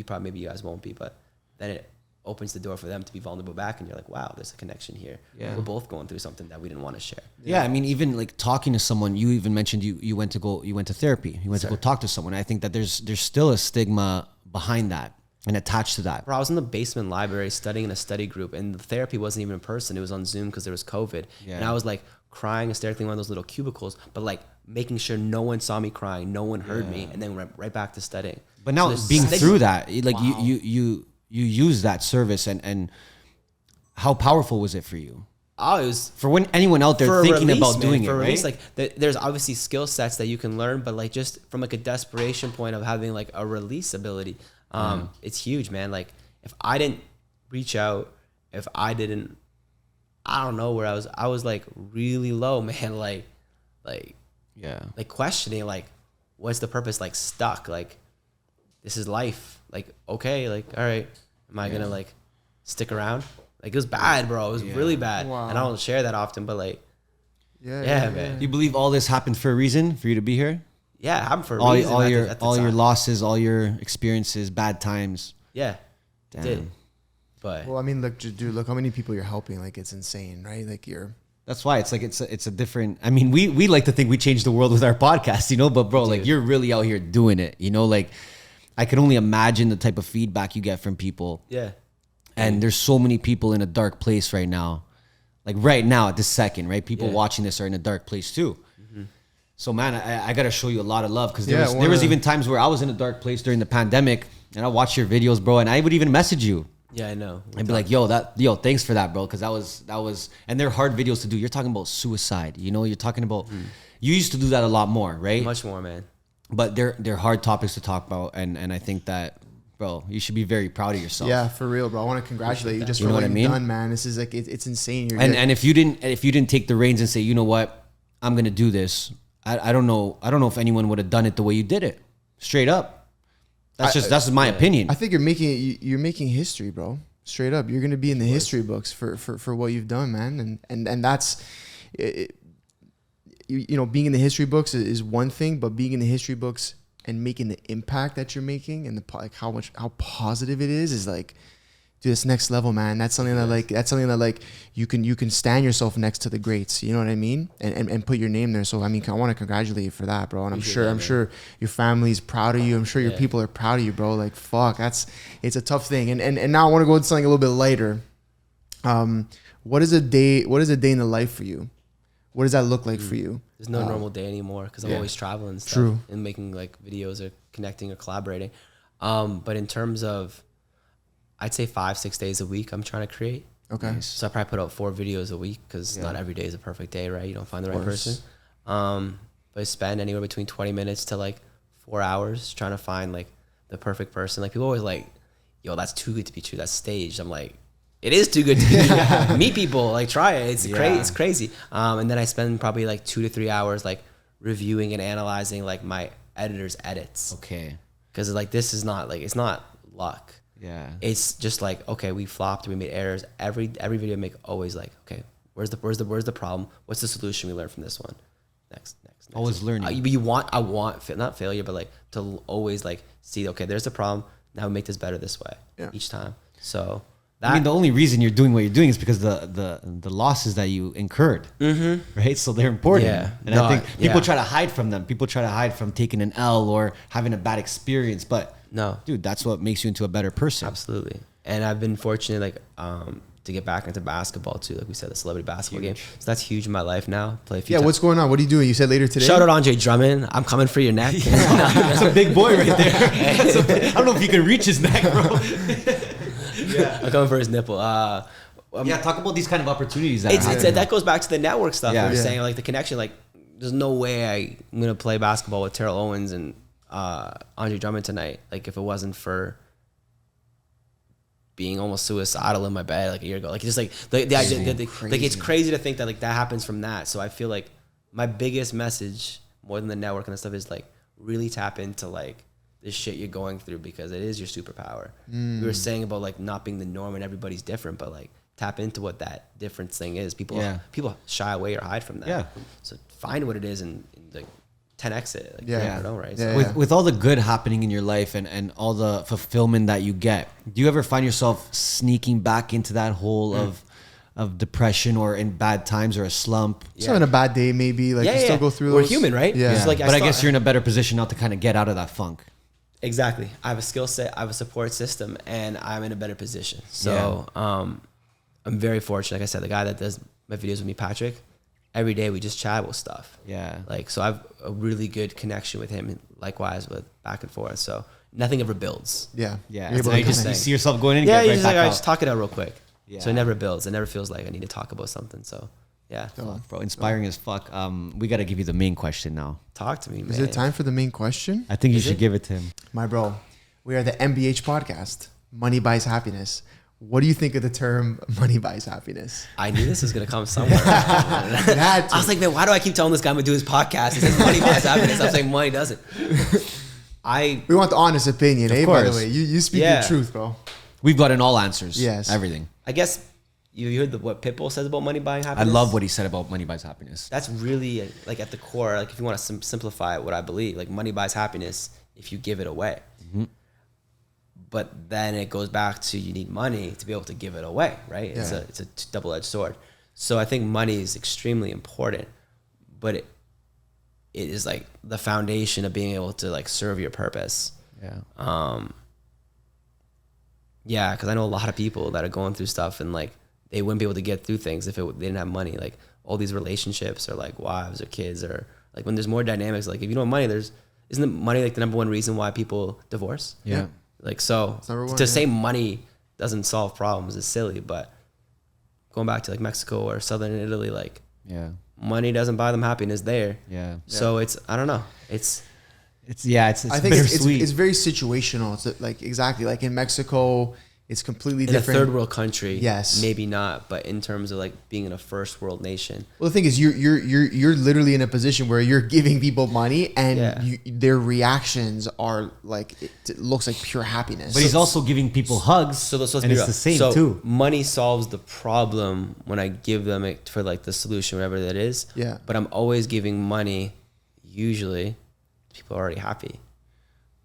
But maybe you guys won't be, but then it opens the door for them to be vulnerable back, and you're like, wow, there's a connection here. Yeah. We're both going through something that we didn't want to share. Yeah, I mean, even like talking to someone. You even mentioned you went to therapy. You went to go talk to someone. I think that there's still a stigma behind that and attached to that. Bro, I was in the basement library studying in a study group, and the therapy wasn't even in person. It was on Zoom because there was COVID. Yeah. And I was like crying hysterically in one of those little cubicles, but like making sure no one saw me crying, no one heard me, and then right back to studying. But now there's being stigma. through that, like you use that service, and how powerful was it for you? Oh, it was For when anyone out there for a thinking release, about man, doing it, for a right? release, like there's obviously skill sets that you can learn, but like just from like a desperation point of having like a release ability, it's huge, man. Like if I didn't reach out, if I didn't, I don't know where I was like really low, man. Like Yeah. questioning, like what's the purpose? Like stuck, like this is life. Like okay, like all right, am I gonna like stick around? Like it was bad, bro. It was really bad, Wow. and I don't share that often, but like Yeah, man. Do you believe all this happened for a reason, for you to be here? Yeah, it happened for a All reason. your at the all your time. losses, all your experiences, bad times. Yeah, it did. Damn. But Well, I mean, look, dude, look how many people you're helping. Like, it's insane, right? Like, you're. That's why it's like it's a different. I mean, we like to think we changed the world with our podcast, you know. But bro, like you're really out here doing it, you know. Like I can only imagine the type of feedback you get from people. yeah, And there's so many people in a dark place right now. Like right now at this second, right? People Yeah. watching this are in a dark place too. So man, I got to show you a lot of love because there Yeah, was wanna- even times where I was in a dark place during the pandemic and I watched your videos, bro, and I would even message you. yeah, I know. I'd be like, yo, thanks for that, bro. Cause that was, and they're hard videos to do. You're talking about suicide, you know, you're talking about, you used to do that a lot more, right? Much more, man. But they're hard topics to talk about. And I think that, bro, you should be very proud of yourself. Yeah, for real, bro. I want to congratulate you just You for know what what I you've mean? done, man. This is like, it's insane. You're And if you didn't take the reins and say, you know what, I'm going to do this. I don't know if anyone would have done it the way you did it. Straight up. That's my opinion. I think you're making history, bro. Straight up, you're gonna be in the history books for what you've done, man. And that's, you know, being in the history books is one thing, but being in the history books and making the impact that you're making and like how positive it is like, dude, it's next level, man. That's something that you can stand yourself next to the greats. You know what I mean? And put your name there. So I mean, I want to congratulate you for that, bro. And I'm sure your family's proud of you. I'm sure your people are proud of you, bro. Like fuck, it's a tough thing. And now I want to go into something a little bit lighter. What is a day in the life for you? What does that look like for you? There's no normal day anymore because I'm always traveling and stuff. True. And making like videos or connecting or collaborating. But in terms of, I'd say 5-6 days a week I'm trying to create. Okay. So I probably put out 4 videos a week because not every day is a perfect day, right? You don't find the right person. But I spend anywhere between 20 minutes to like 4 hours trying to find like the perfect person. Like people always like, yo, that's too good to be true. That's staged. I'm like, it is too good to be true. Meet people, like try it. It's crazy. And then I spend probably like 2 to 3 hours like reviewing and analyzing like my editor's edits. Okay. Because like this is not like, it's not luck. Yeah. It's just like, okay, we flopped, we made errors. Every video I make always like, okay, where's the problem? What's the solution we learned from this one? Next. Always learning. I want not failure, but like to always like see, okay, there's a problem. Now we make this better this way Yeah. each time. So I mean, the only reason you're doing what you're doing is because the losses that you incurred, right? So they're important. Yeah. And I think people try to hide from them. People try to hide from taking an L or having a bad experience. But no, dude, that's what makes you into a better person. absolutely. And I've been fortunate, like, to get back into basketball too. Like we said, the celebrity basketball game. So that's huge in my life now. Play a few times. What's going on? What are you doing? You said later today. Shout out Andre Drummond. I'm coming for your neck. That's a big boy right there. I don't know if you can reach his neck, bro. I'm coming for his nipple. Talk about these kind of opportunities. That goes back to the network stuff. Yeah. We were saying, like, the connection. Like, there's no way I'm gonna play basketball with Terrell Owens and Andre Drummond tonight. Like, if it wasn't for being almost suicidal in my bed like a year ago. Like, just like the idea, like, it's crazy to think that like that happens from that. So I feel like my biggest message, more than the network and stuff, is like really tap into like this shit you're going through, because it is your superpower. We were saying about like not being the norm and everybody's different, but like tap into what that difference thing is. People shy away or hide from that. Yeah. So find what it is and like 10x it. Like, Yeah. you never know, right? Yeah. So, With all the good happening in your life and all the fulfillment that you get, do you ever find yourself sneaking back into that hole of depression or in bad times or a slump? Just having a bad day, maybe. Like, you still go through We're those. human, right? Yeah. It's like, But I guess you're in a better position now to kind of get out of that funk. Exactly. I have a skill set, I have a support system, and I'm in a better position. So I'm very fortunate. Like I said, the guy that does my videos with me, Patrick, every day we just chat about stuff. Yeah. Like, so I have a really good connection with him, and likewise with back and forth. So nothing ever builds. Yeah. Yeah. You're able So to you just connect. you see yourself going in and Yeah, get you right just back like, I out. just talk it out real quick. Yeah. So it never builds. It never feels like I need to talk about something. So yeah. Fuck, bro, inspiring as fuck. We got to give you the main question now. Talk to me, man. Is it time for the main question? I think you should give it to him. My bro, we are the MBH podcast. Money buys happiness. What do you think of the term money buys happiness? I knew this was going to come somewhere. That I was like, man, why do I keep telling this guy I'm going to do his podcast? He says money buys happiness. I'm saying money doesn't. we want the honest opinion, by the course. way. You speak the truth, bro. We've gotten all answers. Yes. Everything. I guess you heard what Pitbull says about money buying I happiness? love what he said about money buys happiness. That's really like at the core, like if you want to simplify what I believe, like money buys happiness if you give it away. But then it goes back to you need money to be able to give it away, right? Yeah. It's a double-edged sword. So I think money is extremely important, but it is like the foundation of being able to like serve your purpose. Yeah. Yeah, because I know a lot of people that are going through stuff and like they wouldn't be able to get through things if they didn't have money. Like all these relationships or like wives or kids or like when there's more dynamics, like if you don't have money, isn't money like the number one reason why people divorce? Yeah. Like, so number one, to yeah. say money doesn't solve problems is silly, but going back to like Mexico or Southern Italy, like Yeah. money doesn't buy them happiness there. Yeah. So it's, I don't know. It's I think bittersweet. it's very situational. It's like exactly like in Mexico, it's completely in different. a third world country. Yes. Maybe not, but in terms of like being in a first world nation. Well, the thing is, you're literally in a position where you're giving people money, and their reactions are like it looks like pure happiness. But he's also giving people hugs. So let's and be it's real. the same So too. money solves the problem when I give them it for like the solution, whatever that is. Yeah. But I'm always giving money. Usually, people are already happy.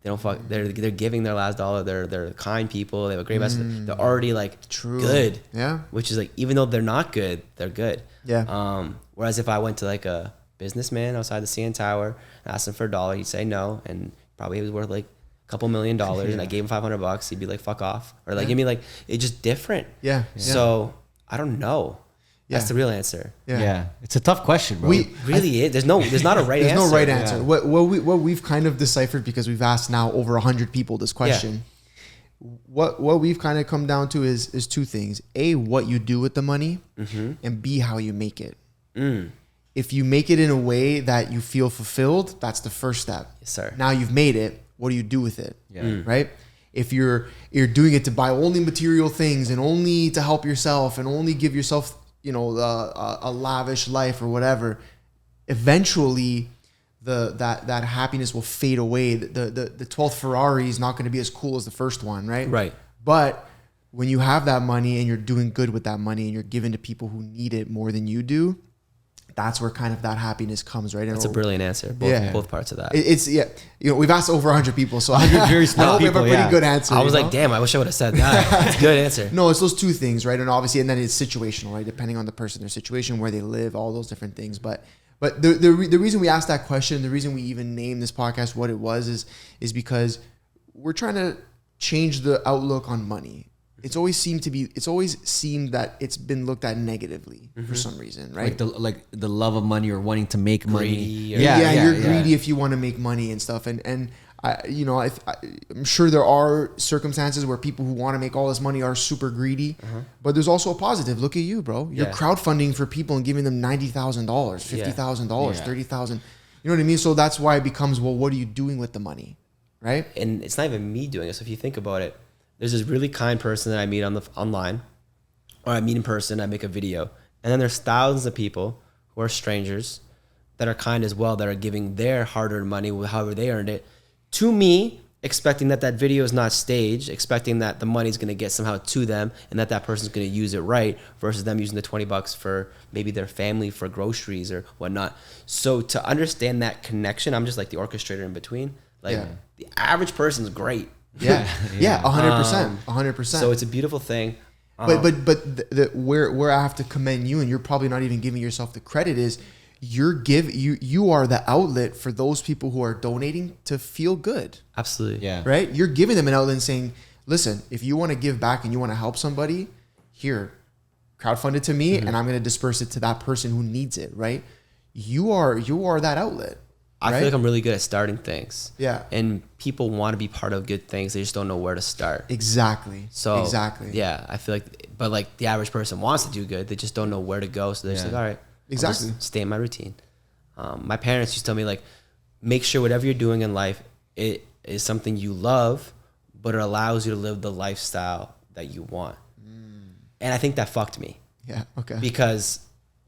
They don't fuck. They're giving their last dollar. They're kind people. They have a great message. They're already like True. good. Yeah. Which is like even though they're not good, they're good. Yeah. Whereas if I went to like a businessman outside the CN Tower and asked him for $1, he'd say no, and probably it was worth like a couple $1 million, and I gave him $500, he'd be like fuck off, or like give me like it's just different. Yeah. So I don't know. That's Yeah. the real answer. Yeah. It's a tough question, bro. Really, there's not a right There's answer. no right answer. Yeah. What we've kind of deciphered, because we've asked now over 100 people this question. What we've kind of come down to is two things: A, what you do with the money, and B, how you make it. If you make it in a way that you feel fulfilled, that's the first step. Yes, sir. Now you've made it. What do you do with it? Yeah. Right. If you're doing it to buy only material things and only to help yourself and only give yourself, a lavish life or whatever, eventually that happiness will fade away. The 12th Ferrari is not going to be as cool as the first one, right? Right. But when you have that money and you're doing good with that money and you're giving to people who need it more than you do, that's where kind of that happiness comes, right? And That's a brilliant answer. Both parts of that. It's we've asked over 100 people, so I very smart hope we have a people, pretty good answer. I was like, damn, I wish I would have said that. It's a good answer. No, it's those two things, right? And obviously, and then it's situational, right? Depending on the person, their situation, where they live, all those different things. But the reason we asked that question, the reason we even named this podcast what it was, is because we're trying to change the outlook on money. It's always seemed that it's been looked at negatively for some reason, right? Like the love of money or wanting to make money. You're greedy if you want to make money and stuff. And I'm sure there are circumstances where people who want to make all this money are super greedy, but there's also a positive. Look at you, bro. You're crowdfunding for people and giving them $90,000, $50,000, $30,000. You know what I mean? So that's why it becomes, well, what are you doing with the money, right? And it's not even me doing it. So if you think about it, there's this really kind person that I meet online, or I meet in person, I make a video. And then there's thousands of people who are strangers that are kind as well, that are giving their hard-earned money, however they earned it, to me, expecting that video is not staged, expecting that the money's going to get somehow to them and that person's going to use it right, versus them using the $20 for maybe their family for groceries or whatnot. So to understand that connection, I'm just like the orchestrator in between. Like the average person's great. Yeah, 100%. So it's a beautiful thing. But where I have to commend you, and you're probably not even giving yourself the credit, is you are the outlet for those people who are donating to feel good. Absolutely. Yeah. Right? You're giving them an outlet and saying, listen, if you want to give back and you want to help somebody, here, crowdfund it to me, and I'm going to disperse it to that person who needs it, right? You are that outlet. I feel like I'm really good at starting things. Yeah. And people want to be part of good things. They just don't know where to start. Exactly. Yeah, I feel like, but like the average person wants to do good. They just don't know where to go. So they're just like, all right, exactly. I'll just stay in my routine. My parents used to tell me, like, make sure whatever you're doing in life, it is something you love, but it allows you to live the lifestyle that you want. And I think that fucked me. Yeah. Okay. Because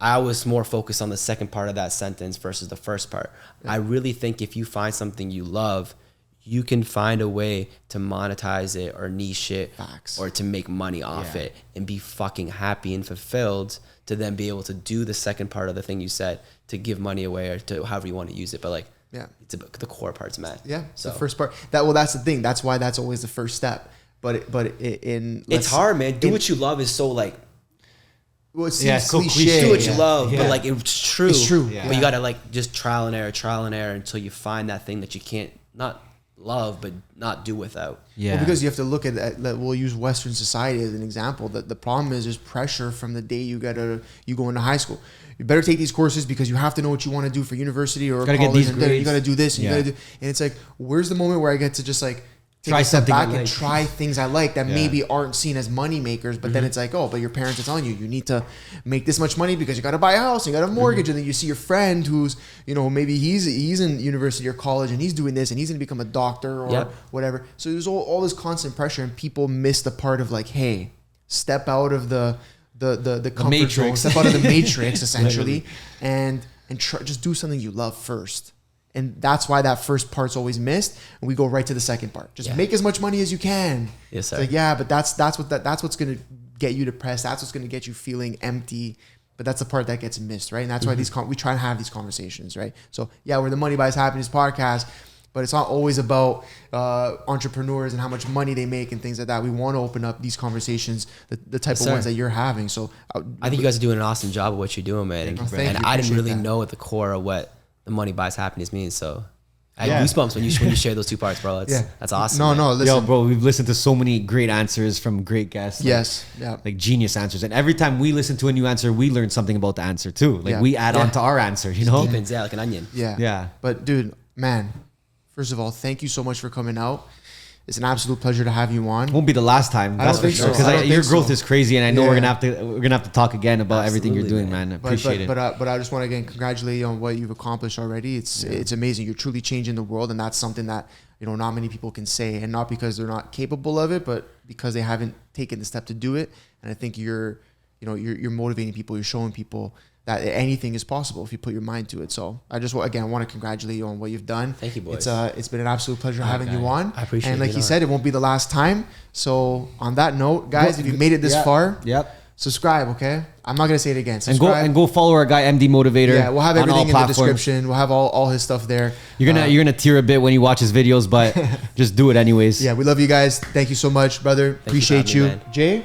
I was more focused on the second part of that sentence versus the first part. Yeah. I really think if you find something you love, you can find a way to monetize it or niche it. Facts. Or to make money off it and be fucking happy and fulfilled to then be able to do the second part of the thing you said, to give money away or to however you want to use it. But like, it's the core part's met. Yeah. So the first part, that's the thing. That's why that's always the first step. It's hard, man. Do what you love is so like, well, it seems cliche. Do what you love, but like it's true. It's true. But you gotta like just trial and error until you find that thing that you can't not love but not do without. Yeah. Well, because you have to look at we'll use Western society as an example. That the problem is there's pressure from the day you go into high school. You better take these courses because you have to know what you want to do for university or college. And you got to do this and you got to do. And it's like, where's the moment where I get to just like take a step back and try things I like that maybe aren't seen as money makers, but then it's like, oh, but your parents are telling you need to make this much money because you got to buy a house, you got a mortgage, and then you see your friend who's, maybe he's in university or college and he's doing this and he's going to become a doctor or whatever. So there's all this constant pressure, and people miss the part of like, hey, step out of the comfort zone, step out of the matrix essentially, and try, just do something you love first. And that's why that first part's always missed, and we go right to the second part. Just make as much money as you can. Yes, sir. It's like, but that's what's going to get you depressed. That's what's going to get you feeling empty. But that's the part that gets missed, right? And that's why we try to have these conversations, right? So we're the Money Buys Happiness podcast, but it's not always about entrepreneurs and how much money they make and things like that. We want to open up these conversations, the type of ones that you're having. So I think you guys are doing an awesome job of what you're doing, man. And I didn't really know at the core of what the Money Buys Happiness means. So I had goosebumps when you share those two parts, bro. That's awesome. No, listen. Yo, bro, we've listened to so many great answers from great guests. Like genius answers. And every time we listen to a new answer, we learn something about the answer too. Like we add on to our answer, you know? Deepens, like an onion. Yeah. But dude, man, first of all, thank you so much for coming out. It's an absolute pleasure to have you on. Won't be the last time. That's for sure. Because your growth is crazy, and I know we're gonna have to talk again about everything you're doing, man. Appreciate it. But I just want to again congratulate you on what you've accomplished already. It's amazing. You're truly changing the world, and that's something that not many people can say, and not because they're not capable of it, but because they haven't taken the step to do it. And I think you're motivating people. You're showing people that anything is possible if you put your mind to it. So I just want to congratulate you on what you've done. Thank you, boys. It's been an absolute pleasure having you on. I appreciate it. And like you said, it won't be the last time. So on that note, guys, if you made it this far, subscribe, okay? I'm not gonna say it again. And Subscribe. go follow our guy MD Motivator. Yeah, we'll have on all everything in the platforms. description. We'll have all his stuff there. You're gonna tear a bit when you watch his videos, but just do it anyways. Yeah, we love you guys. Thank you so much, brother. Appreciate for having you. me, man. Jay.